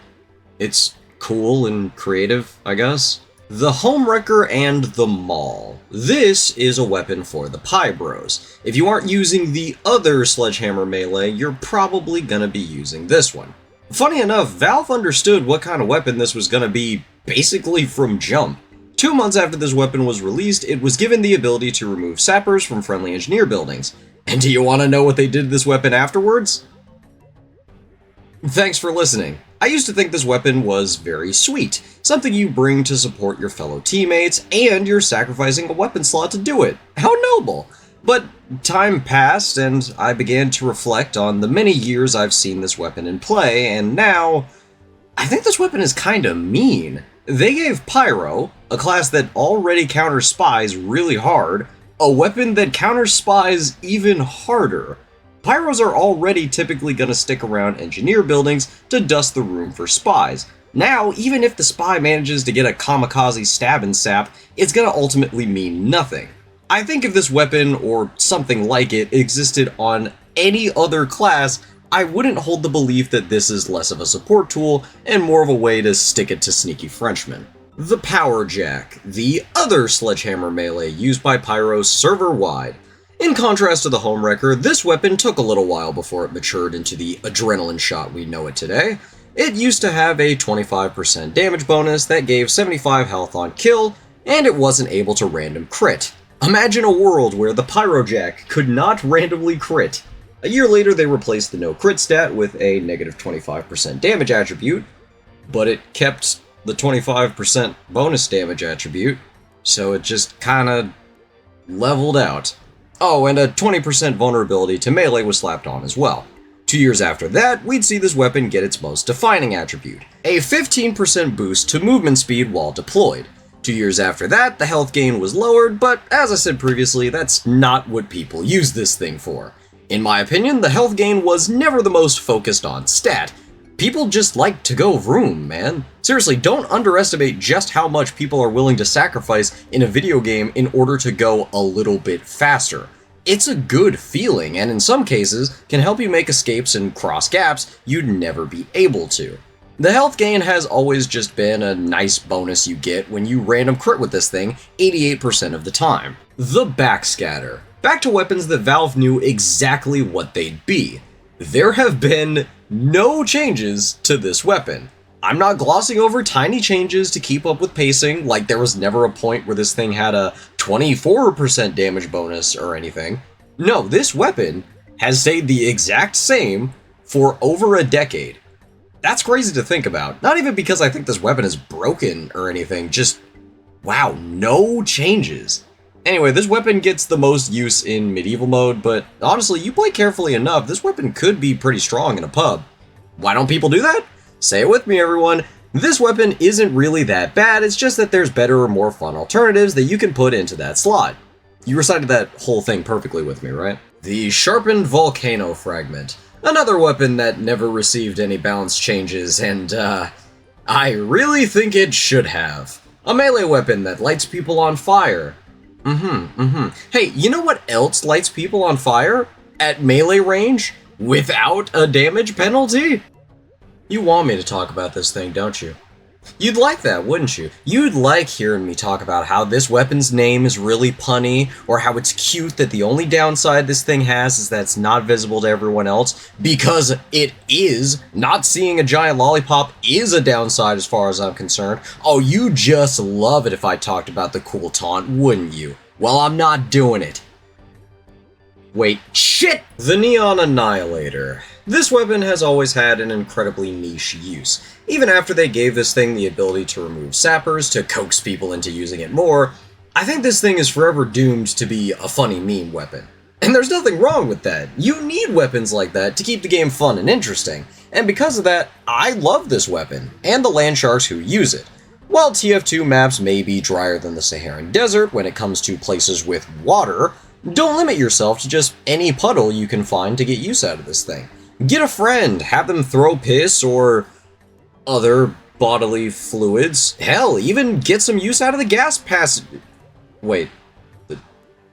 it's cool and creative, I guess. The Homewrecker and the Maul. This is a weapon for the Pie Bros. If you aren't using the other Sledgehammer melee, you're probably gonna be using this one. Funny enough, Valve understood what kind of weapon this was gonna be basically from jump. 2 months after this weapon was released, it was given the ability to remove sappers from friendly engineer buildings. And do you want to know what they did to this weapon afterwards? Thanks for listening. I used to think this weapon was very sweet, something you bring to support your fellow teammates, and you're sacrificing a weapon slot to do it. How noble! But time passed, and I began to reflect on the many years I've seen this weapon in play, and now I think this weapon is kinda mean. They gave Pyro, a class that already counters spies really hard, a weapon that counters spies even harder. Pyros are already typically gonna stick around engineer buildings to dust the room for spies. Now, even if the spy manages to get a kamikaze stab and sap, it's gonna ultimately mean nothing. I think if this weapon, or something like it, existed on any other class, I wouldn't hold the belief that this is less of a support tool and more of a way to stick it to sneaky Frenchmen. The Power Jack, the other sledgehammer melee used by Pyros server-wide. In contrast to the Homewrecker, this weapon took a little while before it matured into the adrenaline shot we know it today. It used to have a 25% damage bonus that gave 75 health on kill, and it wasn't able to random crit. Imagine a world where the Pyro Jack could not randomly crit. A year later, they replaced the no crit stat with a negative 25% damage attribute, but it kept the 25% bonus damage attribute, so it just kinda leveled out. Oh, and a 20% vulnerability to melee was slapped on as well. 2 years after that, we'd see this weapon get its most defining attribute, a 15% boost to movement speed while deployed. 2 years after that, the health gain was lowered, but as I said previously, that's not what people use this thing for. In my opinion, the health gain was never the most focused on stat. People just like to go vroom, man. Seriously, don't underestimate just how much people are willing to sacrifice in a video game in order to go a little bit faster. It's a good feeling, and in some cases, can help you make escapes and cross gaps you'd never be able to. The health gain has always just been a nice bonus you get when you random crit with this thing 88% of the time. The Backscatter. Back to weapons that Valve knew exactly what they'd be. There have been no changes to this weapon. I'm not glossing over tiny changes to keep up with pacing, like there was never a point where this thing had a 24% damage bonus or anything. No, this weapon has stayed the exact same for over a decade. That's crazy to think about. Not even because I think this weapon is broken or anything, just wow, no changes. Anyway, this weapon gets the most use in medieval mode, but honestly, you play carefully enough, this weapon could be pretty strong in a pub. Why don't people do that? Say it with me, everyone. This weapon isn't really that bad, it's just that there's better or more fun alternatives that you can put into that slot. You recited that whole thing perfectly with me, right? The Sharpened Volcano Fragment. Another weapon that never received any balance changes, and I really think it should have. A melee weapon that lights people on fire. Hey, you know what else lights people on fire? At melee range? Without a damage penalty? You want me to talk about this thing, don't you? You'd like that, wouldn't you? You'd like hearing me talk about how this weapon's name is really punny, or how it's cute that the only downside this thing has is that it's not visible to everyone else, because it is. Not seeing a giant lollipop is a downside as far as I'm concerned. Oh, you just love it if I talked about the cool taunt, wouldn't you? Well, I'm not doing it. Wait, shit! The Neon Annihilator. This weapon has always had an incredibly niche use. Even after they gave this thing the ability to remove sappers to coax people into using it more, I think this thing is forever doomed to be a funny meme weapon. And there's nothing wrong with that. You need weapons like that to keep the game fun and interesting. And because of that, I love this weapon, and the land sharks who use it. While TF2 maps may be drier than the Saharan Desert when it comes to places with water, don't limit yourself to just any puddle you can find to get use out of this thing. Get a friend, have them throw piss or other bodily fluids. Hell, even get some use out of the gas pass. Wait,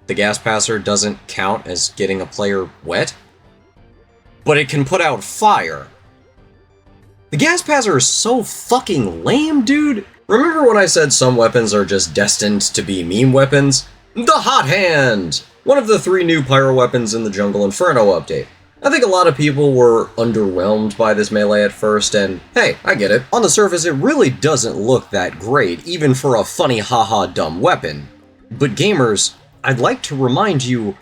the gas passer doesn't count as getting a player wet? But it can put out fire. The gas passer is so fucking lame, dude. Remember when I said some weapons are just destined to be meme weapons? The Hot Hand! One of the 3 new pyro weapons in the Jungle Inferno update. I think a lot of people were underwhelmed by this melee at first, and hey, I get it. On the surface, it really doesn't look that great, even for a funny haha dumb weapon. But gamers, I'd like to remind you,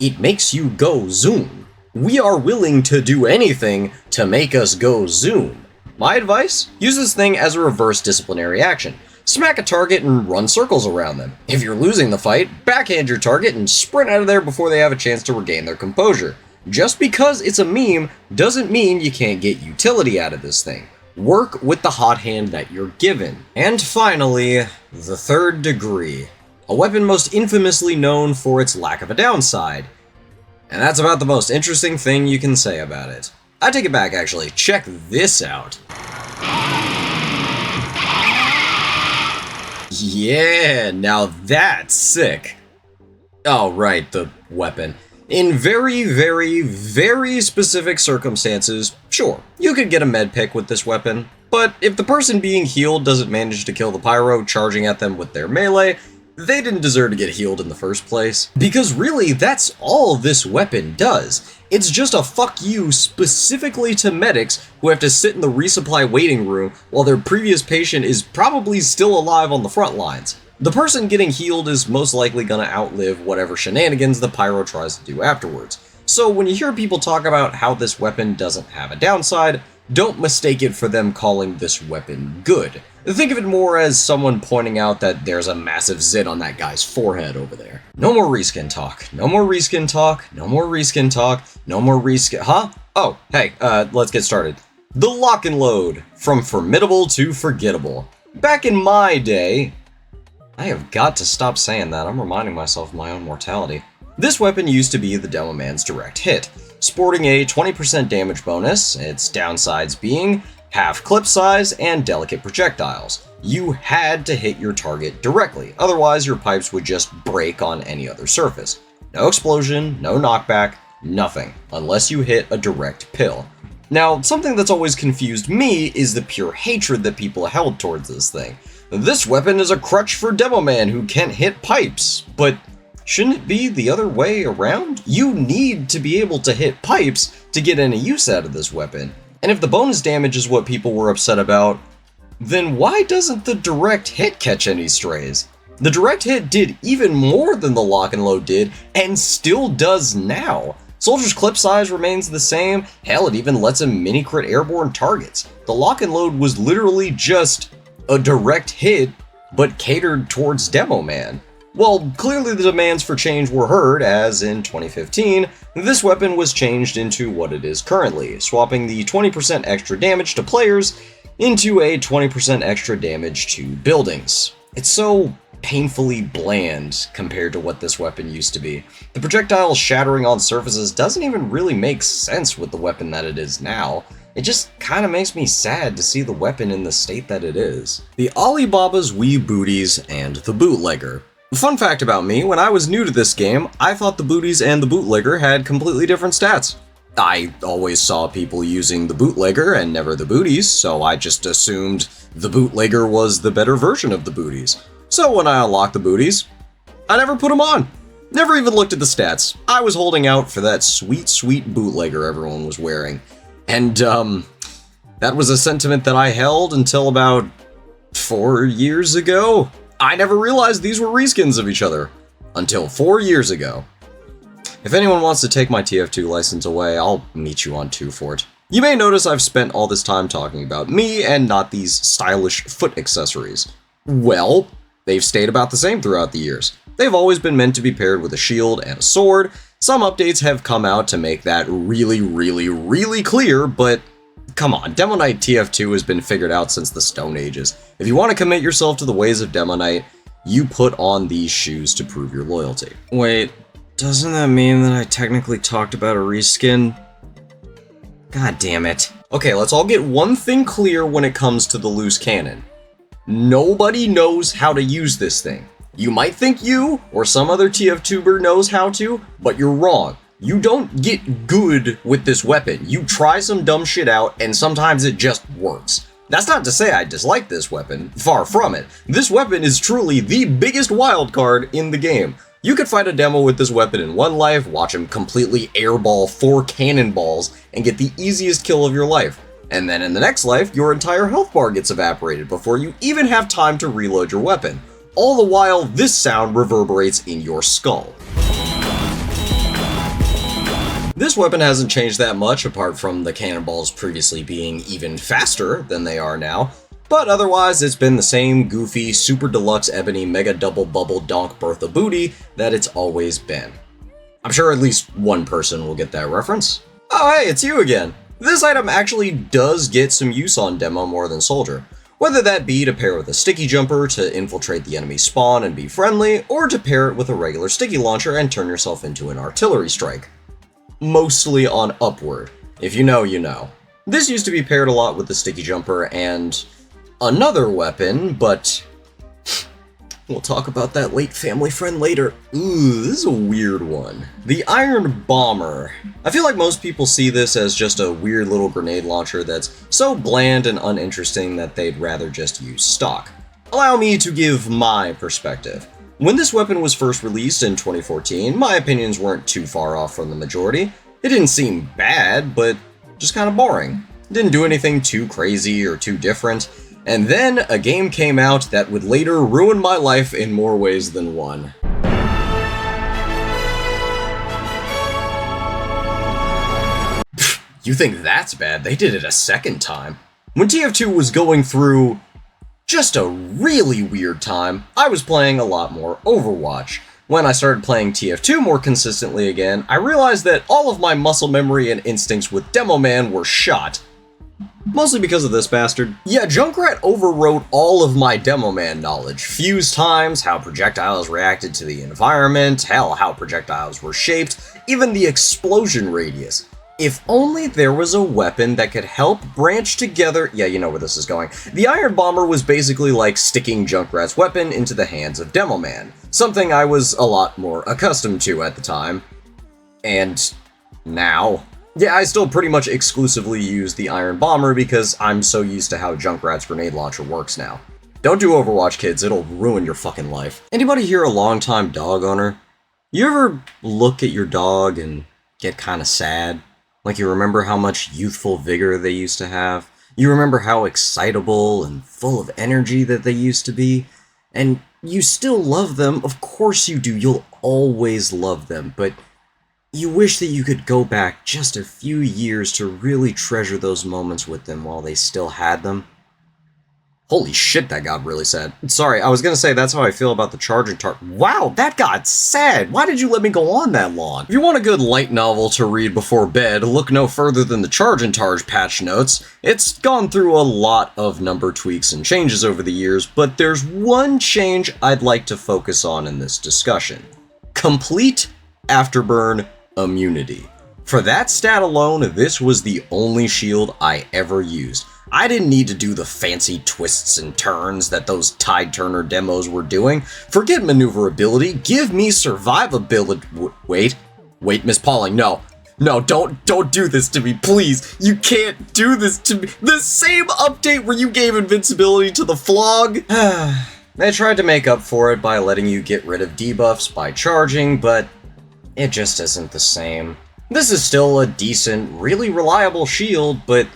it makes you go zoom. We are willing to do anything to make us go zoom. My advice? Use this thing as a reverse disciplinary action. Smack a target and run circles around them. If you're losing the fight, backhand your target and sprint out of there before they have a chance to regain their composure. Just because it's a meme doesn't mean you can't get utility out of this thing. Work with the hot hand that you're given. And finally, the third degree. A weapon most infamously known for its lack of a downside. And that's about the most interesting thing you can say about it. I take it back, actually. Check this out. Yeah, now that's sick. Oh, right, the weapon. In very, very, very specific circumstances, sure, you could get a med pick with this weapon, but if the person being healed doesn't manage to kill the Pyro charging at them with their melee, they didn't deserve to get healed in the first place. Because really, that's all this weapon does. It's just a fuck you specifically to medics who have to sit in the resupply waiting room while their previous patient is probably still alive on the front lines. The person getting healed is most likely gonna outlive whatever shenanigans the Pyro tries to do afterwards. So when you hear people talk about how this weapon doesn't have a downside, don't mistake it for them calling this weapon good. Think of it more as someone pointing out that there's a massive zit on that guy's forehead over there. No more reskin talk. No more reskin talk. No more reskin talk. No more reskin. Huh? Oh, hey, let's get started. The lock and load. From formidable to forgettable. Back in my day, I have got to stop saying that. I'm reminding myself of my own mortality. This weapon used to be the Demo Man's direct hit, sporting a 20% damage bonus, its downsides being half clip size and delicate projectiles. You had to hit your target directly, otherwise your pipes would just break on any other surface. No explosion, no knockback, nothing, unless you hit a direct pill. Now, something that's always confused me is the pure hatred that people held towards this thing. This weapon is a crutch for Demo Man who can't hit pipes, but shouldn't it be the other way around? You need to be able to hit pipes to get any use out of this weapon. And if the bonus damage is what people were upset about, then why doesn't the direct hit catch any strays? The direct hit did even more than the lock and load did, and still does now. Soldier's clip size remains the same, hell it even lets him mini-crit airborne targets. The lock and load was literally just a direct hit, but catered towards Demo Man. Well, clearly the demands for change were heard, as in 2015, this weapon was changed into what it is currently, swapping the 20% extra damage to players into a 20% extra damage to buildings. It's so painfully bland compared to what this weapon used to be. The projectile shattering on surfaces doesn't even really make sense with the weapon that it is now. It just kinda makes me sad to see the weapon in the state that it is. The Alibaba's Wee Booties and the Bootlegger. Fun fact about me, when I was new to this game, I thought the Booties and the Bootlegger had completely different stats. I always saw people using the Bootlegger and never the Booties, so I just assumed the Bootlegger was the better version of the Booties. So when I unlocked the Booties, I never put them on. Never even looked at the stats. I was holding out for that sweet, sweet Bootlegger everyone was wearing. And, that was a sentiment that I held until about 4 years ago. I never realized these were reskins of each other. Until 4 years ago. If anyone wants to take my TF2 license away, I'll meet you on 2 for it. You may notice I've spent all this time talking about me and not these stylish foot accessories. Well, they've stayed about the same throughout the years. They've always been meant to be paired with a shield and a sword. Some updates have come out to make that really, really, really clear, but come on, Demo Knight TF2 has been figured out since the Stone Ages. If you want to commit yourself to the ways of Demo Knight, you put on these shoes to prove your loyalty. Wait, doesn't that mean that I technically talked about a reskin? God damn it. Okay, let's all get one thing clear when it comes to the loose cannon. Nobody knows how to use this thing. You might think you, or some other TF2ber knows how to, but you're wrong. You don't get good with this weapon. You try some dumb shit out, and sometimes it just works. That's not to say I dislike this weapon, far from it. This weapon is truly the biggest wildcard in the game. You could fight a demo with this weapon in one life, watch him completely airball 4 cannonballs, and get the easiest kill of your life. And then in the next life, your entire health bar gets evaporated before you even have time to reload your weapon. All the while, this sound reverberates in your skull. This weapon hasn't changed that much, apart from the cannonballs previously being even faster than they are now. But otherwise, it's been the same goofy, super deluxe ebony mega double bubble donk Bertha booty that it's always been. I'm sure at least one person will get that reference. Oh hey, it's you again! This item actually does get some use on demo more than Soldier. Whether that be to pair with a sticky jumper to infiltrate the enemy spawn and be friendly, or to pair it with a regular sticky launcher and turn yourself into an artillery strike. Mostly on upward. If you know, you know. This used to be paired a lot with the sticky jumper and another weapon, but we'll talk about that late family friend later. Ooh, this is a weird one. The Iron Bomber. I feel like most people see this as just a weird little grenade launcher that's so bland and uninteresting that they'd rather just use stock. Allow me to give my perspective. When this weapon was first released in 2014, my opinions weren't too far off from the majority. It didn't seem bad, but just kind of boring. It didn't do anything too crazy or too different. And then a game came out that would later ruin my life in more ways than one. You think that's bad? They did it a second time. When TF2 was going through just a really weird time, I was playing a lot more Overwatch. When I started playing TF2 more consistently again, I realized that all of my muscle memory and instincts with Demo Man were shot. Mostly because of this bastard. Yeah, Junkrat overwrote all of my Demo Man knowledge. Fuse times, how projectiles reacted to the environment, hell, how projectiles were shaped, even the explosion radius. If only there was a weapon that could help branch together— yeah, you know where this is going. The Iron Bomber was basically like sticking Junkrat's weapon into the hands of Demo Man. Something I was a lot more accustomed to at the time. And now. Yeah, I still pretty much exclusively use the Iron Bomber because I'm so used to how Junkrat's grenade launcher works now. Don't do Overwatch, kids, it'll ruin your fucking life. Anybody here a long-time dog owner? You ever look at your dog and get kinda sad? Like you remember how much youthful vigor they used to have? You remember how excitable and full of energy that they used to be? And you still love them, of course you do, you'll always love them, but you wish that you could go back just a few years to really treasure those moments with them while they still had them. Holy shit, that got really sad. Sorry, I was gonna say that's how I feel about the Charging Targe. Wow, that got sad! Why did you let me go on that long? If you want a good light novel to read before bed, look no further than the Charging Targe patch notes. It's gone through a lot of number tweaks and changes over the years, but there's one change I'd like to focus on in this discussion. Complete Afterburn immunity. For that stat alone, this was the only shield I ever used. I didn't need to do the fancy twists and turns that those Tide Turner demos were doing. Forget maneuverability, give me survivability— wait, Miss Pauling, no, don't do this to me, please. You can't do this to me. The same update where you gave invincibility to the Flog. They tried to make up for it by letting you get rid of debuffs by charging, but it just isn't the same. This is still a decent, really reliable shield, but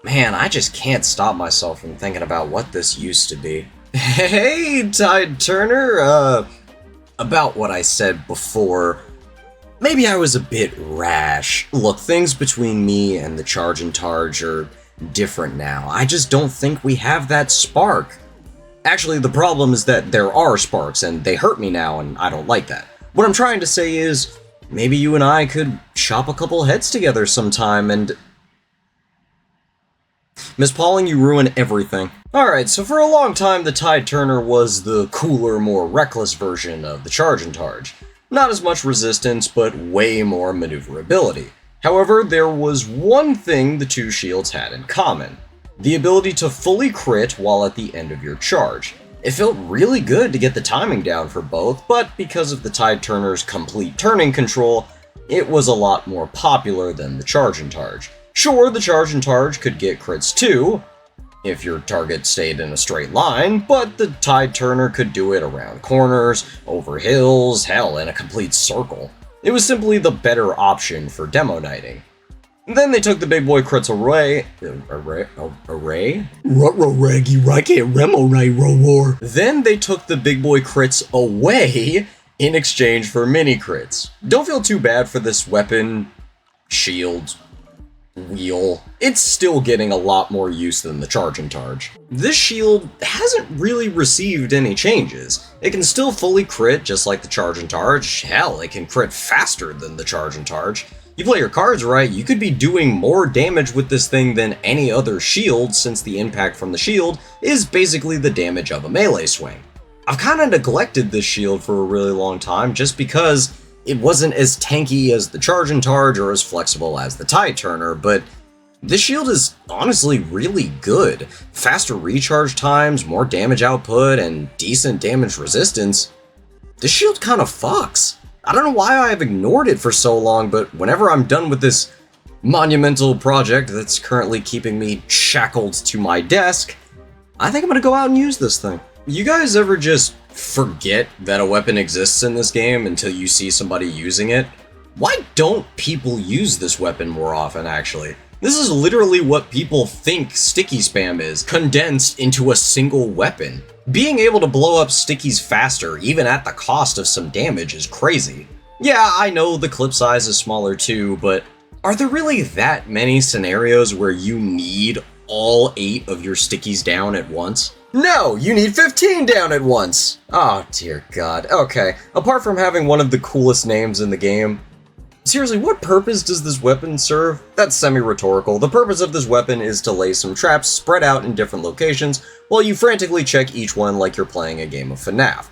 man, I just can't stop myself from thinking about what this used to be. Hey, Tide Turner, about what I said before, maybe I was a bit rash. Look, things between me and the Charging Targe are different now. I just don't think we have that spark. Actually, the problem is that there are sparks, and they hurt me now, and I don't like that. What I'm trying to say is, maybe you and I could chop a couple heads together sometime and— Miss Pauling, you ruin everything. Alright, so for a long time the Tide Turner was the cooler, more reckless version of the Charging Targe. Not as much resistance, but way more maneuverability. However, there was one thing the two shields had in common: the ability to fully crit while at the end of your charge. It felt really good to get the timing down for both, but because of the Tide Turner's complete turning control, it was a lot more popular than the Charging Targe. Sure, the Charging Targe could get crits too, if your target stayed in a straight line, but the Tide Turner could do it around corners, over hills, hell, in a complete circle. It was simply the better option for demo knighting. Then they took the big boy crits away. Then they took the big boy crits away in exchange for mini crits. Don't feel too bad for this weapon, shield, wheel. It's still getting a lot more use than the Charge and Targe. This shield hasn't really received any changes. It can still fully crit just like the Charge and Targe. Hell, it can crit faster than the Charge and Targe. You play your cards right, you could be doing more damage with this thing than any other shield, since the impact from the shield is basically the damage of a melee swing. I've kind of neglected this shield for a really long time just because it wasn't as tanky as the Charge and Targe or as flexible as the Tide Turner, but this shield is honestly really good. Faster recharge times, more damage output, and decent damage resistance. This shield kind of fucks. I don't know why I've ignored it for so long, but whenever I'm done with this monumental project that's currently keeping me shackled to my desk, I think I'm gonna go out and use this thing. You guys ever just forget that a weapon exists in this game until you see somebody using it? Why don't people use this weapon more often, actually? This is literally what people think sticky spam is, condensed into a single weapon. Being able to blow up stickies faster, even at the cost of some damage, is crazy. Yeah, I know the clip size is smaller too, but are there really that many scenarios where you need all 8 of your stickies down at once? No, you need 15 down at once! Oh dear god, okay. Apart from having one of the coolest names in the game, seriously, what purpose does this weapon serve? That's semi-rhetorical. The purpose of this weapon is to lay some traps spread out in different locations while you frantically check each one like you're playing a game of FNAF.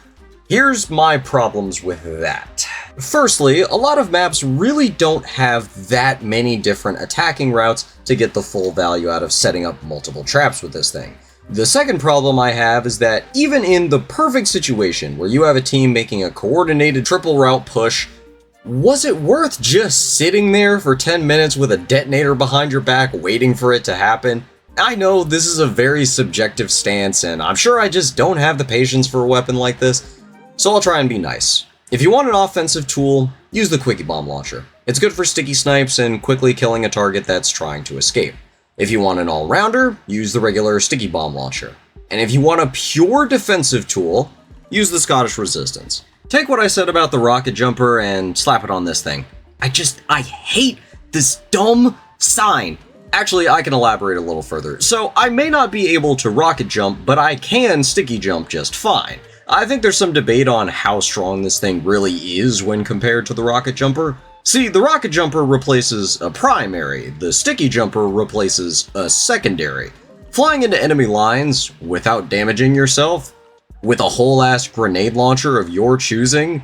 Here's my problems with that. Firstly, a lot of maps really don't have that many different attacking routes to get the full value out of setting up multiple traps with this thing. The second problem I have is that even in the perfect situation where you have a team making a coordinated triple route push, was it worth just sitting there for 10 minutes with a detonator behind your back waiting for it to happen? I know this is a very subjective stance, and I'm sure I just don't have the patience for a weapon like this, so I'll try and be nice. If you want an offensive tool, use the Quickie Bomb Launcher. It's good for sticky snipes and quickly killing a target that's trying to escape. If you want an all-rounder, use the regular Sticky Bomb Launcher. And if you want a pure defensive tool, use the Scottish Resistance. Take what I said about the rocket jumper and slap it on this thing. I hate this dumb sign. Actually, I can elaborate a little further. So, I may not be able to rocket jump, but I can sticky jump just fine. I think there's some debate on how strong this thing really is when compared to the rocket jumper. See, the rocket jumper replaces a primary, the sticky jumper replaces a secondary. Flying into enemy lines without damaging yourself, with a whole-ass grenade launcher of your choosing?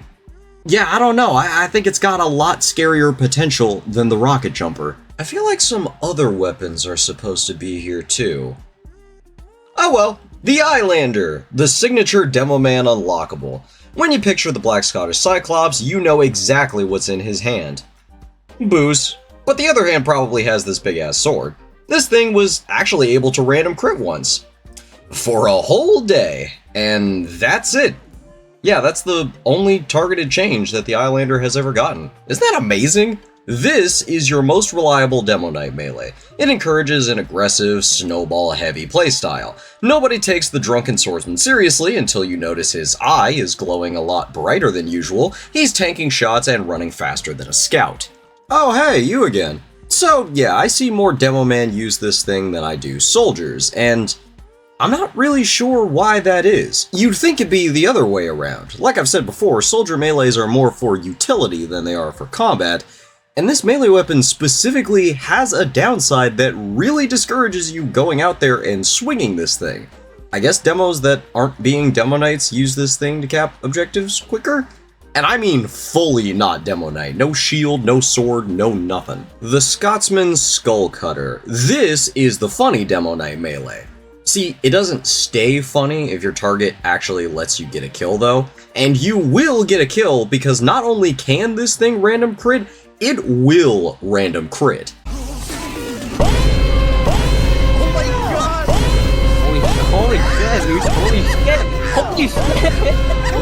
Yeah, I don't know, I think it's got a lot scarier potential than the rocket jumper. I feel like some other weapons are supposed to be here too. Oh well, the Eyelander, the signature Demo Man unlockable. When you picture the Black Scottish Cyclops, you know exactly what's in his hand. Booze. But the other hand probably has this big-ass sword. This thing was actually able to random crit once. For a whole day. And that's it. Yeah, that's the only targeted change that the Eyelander has ever gotten. Isn't that amazing? This is your most reliable Demo Knight melee. It encourages an aggressive, snowball-heavy playstyle. Nobody takes the Drunken Swordsman seriously until you notice his eye is glowing a lot brighter than usual, he's tanking shots and running faster than a scout. Oh hey, you again. So yeah, I see more Demo Man use this thing than I do soldiers, and I'm not really sure why that is. You'd think it'd be the other way around. Like I've said before, soldier melees are more for utility than they are for combat, and this melee weapon specifically has a downside that really discourages you going out there and swinging this thing. I guess demos that aren't being Demo Knights use this thing to cap objectives quicker? And I mean fully not Demo Knight. No shield, no sword, no nothing. The Scotsman Skull Cutter. This is the funny Demo Knight melee. See, it doesn't stay funny if your target actually lets you get a kill though, and you will get a kill because not only can this thing random crit, it will random crit. Oh my god! Holy shit!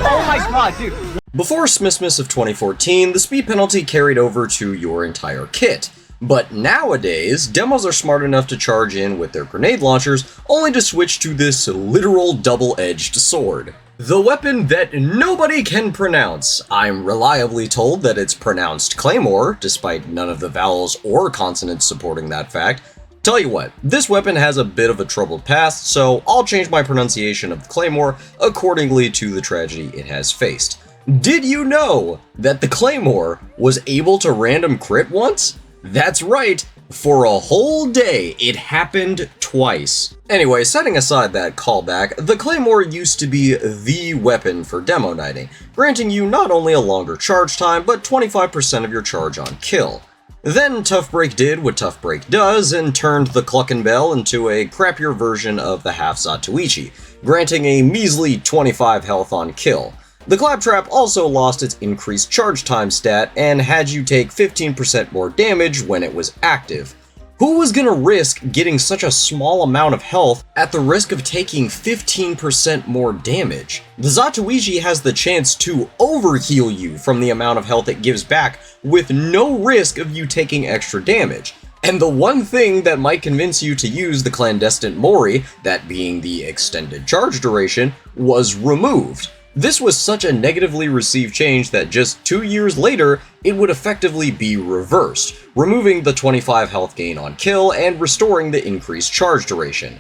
Oh my god, dude. Before Smithmas of 2014, the speed penalty carried over to your entire kit. But nowadays, demos are smart enough to charge in with their grenade launchers, only to switch to this literal double-edged sword. The weapon that nobody can pronounce. I'm reliably told that it's pronounced Claymore, despite none of the vowels or consonants supporting that fact. Tell you what, this weapon has a bit of a troubled past, so I'll change my pronunciation of the Claymore accordingly to the tragedy it has faced. Did you know that the Claymore was able to random crit once? That's right, for a whole day, it happened twice. Anyway, setting aside that callback, the Claymore used to be the weapon for demo knighting, granting you not only a longer charge time, but 25% of your charge on kill. Then Tough Break did what Tough Break does and turned the Cluckin' Bell into a crappier version of the half Zatoichi, granting a measly 25 health on kill. The Claptrap also lost its increased charge time stat and had you take 15% more damage when it was active. Who was gonna risk getting such a small amount of health at the risk of taking 15% more damage? The Zatoichi has the chance to overheal you from the amount of health it gives back with no risk of you taking extra damage. And the one thing that might convince you to use the Clandestine Mori, that being the extended charge duration, was removed. This was such a negatively received change that just 2 years later, it would effectively be reversed, removing the 25 health gain on kill and restoring the increased charge duration.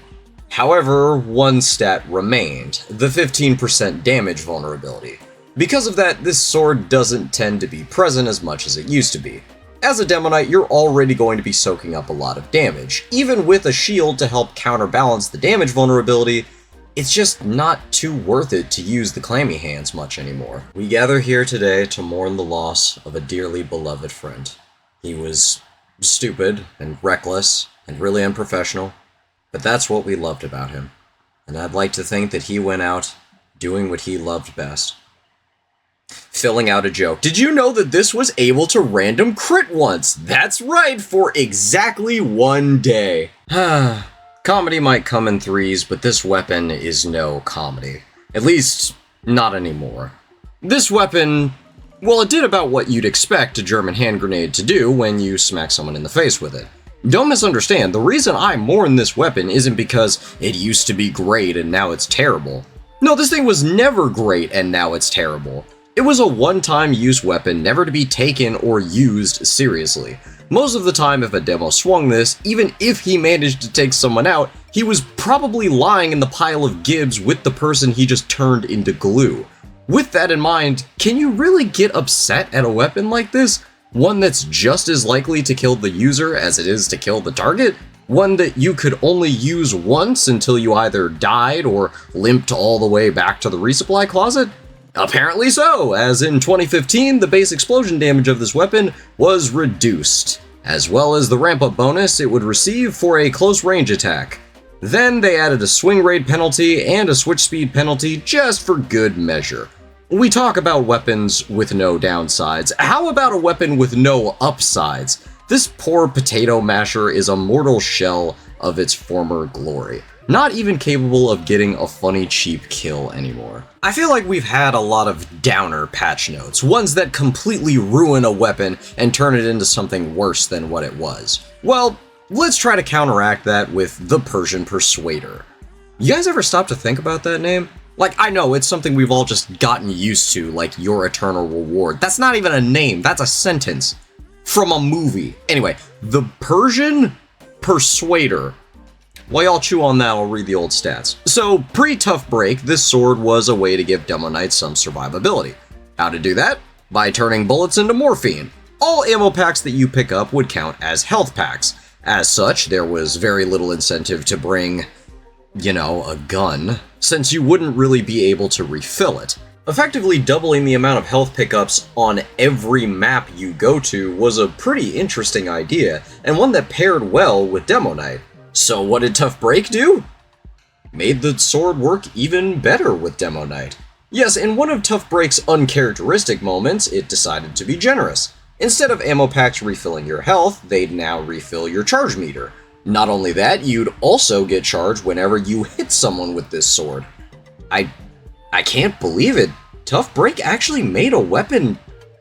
However, one stat remained, the 15% damage vulnerability. Because of that, this sword doesn't tend to be present as much as it used to be. As a Demo Knight, you're already going to be soaking up a lot of damage. Even with a shield to help counterbalance the damage vulnerability, it's just not too worth it to use the clammy hands much anymore. We gather here today to mourn the loss of a dearly beloved friend. He was stupid and reckless and really unprofessional, but that's what we loved about him. And I'd like to think that he went out doing what he loved best. Filling out a joke. Did you know that this was able to random crit once? That's right, for exactly 1 day. Comedy might come in threes, but this weapon is no comedy. At least, not anymore. This weapon, well, it did about what you'd expect a German hand grenade to do when you smack someone in the face with it. Don't misunderstand, the reason I mourn this weapon isn't because it used to be great and now it's terrible. No, this thing was never great and now it's terrible. It was a one-time use weapon never to be taken or used seriously. Most of the time, if a demo swung this, even if he managed to take someone out, he was probably lying in the pile of gibs with the person he just turned into glue. With that in mind, can you really get upset at a weapon like this? One that's just as likely to kill the user as it is to kill the target? One that you could only use once until you either died or limped all the way back to the resupply closet? Apparently so, as in 2015, the base explosion damage of this weapon was reduced, as well as the ramp-up bonus it would receive for a close range attack. Then they added a swing rate penalty and a switch speed penalty just for good measure. We talk about weapons with no downsides. How about a weapon with no upsides? This poor potato masher is a mortal shell of its former glory. Not even capable of getting a funny cheap kill anymore. I feel like we've had a lot of downer patch notes, ones that completely ruin a weapon and turn it into something worse than what it was. Well, let's try to counteract that with the Persian Persuader. You guys ever stop to think about that name? Like, I know, it's something we've all just gotten used to, like your eternal reward. That's not even a name, that's a sentence from a movie. Anyway, the Persian Persuader. While y'all chew on that, I'll read the old stats. So, pre-Tough Break, this sword was a way to give Demo Knights some survivability. How to do that? By turning bullets into morphine. All ammo packs that you pick up would count as health packs. As such, there was very little incentive to bring, you know, a gun, since you wouldn't really be able to refill it. Effectively doubling the amount of health pickups on every map you go to was a pretty interesting idea, and one that paired well with Demo Knight. So what did Tough Break do? Made the sword work even better with Demo Knight. Yes, in one of Tough Break's uncharacteristic moments, it decided to be generous. Instead of ammo packs refilling your health, they'd now refill your charge meter. Not only that, you'd also get charged whenever you hit someone with this sword. I I can't believe it. Tough Break actually made a weapon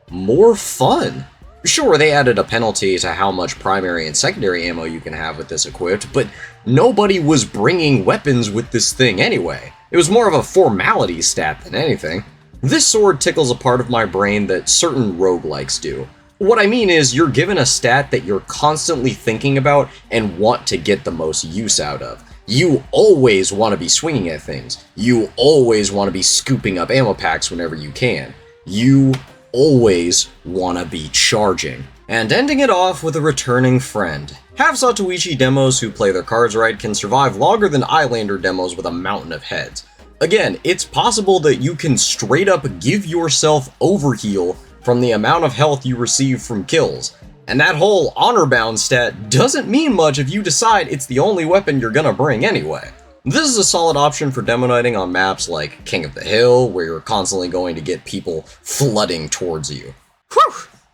more fun. Sure, they added a penalty to how much primary and secondary ammo you can have with this equipped, but nobody was bringing weapons with this thing anyway. It was more of a formality stat than anything. This sword tickles a part of my brain that certain roguelikes do. What I mean is, you're given a stat that you're constantly thinking about and want to get the most use out of. You always want to be swinging at things. You always want to be scooping up ammo packs whenever you can. You always want to be charging. And ending it off with a returning friend. Half Satoichi demos who play their cards right can survive longer than Islander demos with a mountain of heads. Again, it's possible that you can straight up give yourself overheal from the amount of health you receive from kills. And that whole honor bound stat doesn't mean much if you decide it's the only weapon you're gonna bring anyway. This is a solid option for demo nighting on maps like King of the Hill, where you're constantly going to get people flooding towards you. Whew!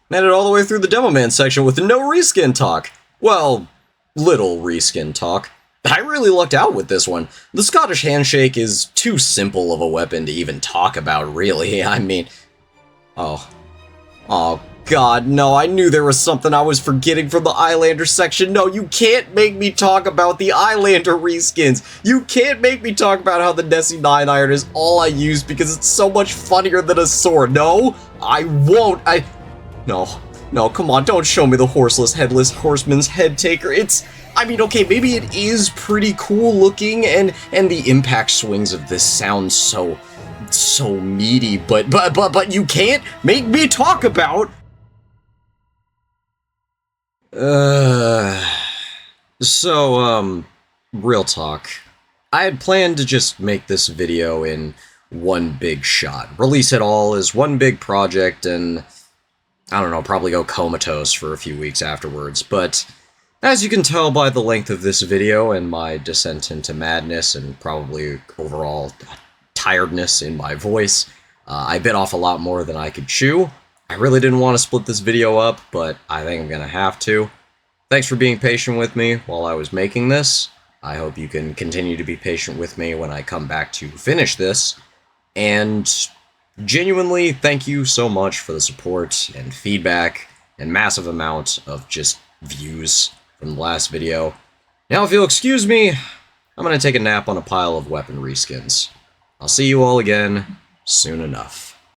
Made it all the way through the Demo Man section with no reskin talk. Well, little reskin talk. I really lucked out with this one. The Scottish Handshake is too simple of a weapon to even talk about, really. I mean... Oh god, no, I knew there was something I was forgetting from the Islander section. No, you can't make me talk about the Islander reskins. You can't make me talk about how the Nessie 9 iron is all I use because it's so much funnier than a sword. No, I won't. No, come on, don't show me the horseless, headless horseman's head taker. I mean, okay, maybe it is pretty cool looking, and the impact swings of this sound so meaty, but you can't make me talk about... real talk. I had planned to just make this video in one big shot. Release it all as one big project and, I don't know, probably go comatose for a few weeks afterwards, but as you can tell by the length of this video and my descent into madness and probably overall tiredness in my voice, I bit off a lot more than I could chew. I really didn't want to split this video up, but I think I'm gonna have to. Thanks for being patient with me while I was making this. I hope you can continue to be patient with me when I come back to finish this. And genuinely, thank you so much for the support and feedback and massive amount of just views from the last video. Now, if you'll excuse me, I'm gonna take a nap on a pile of weapon reskins. I'll see you all again soon enough.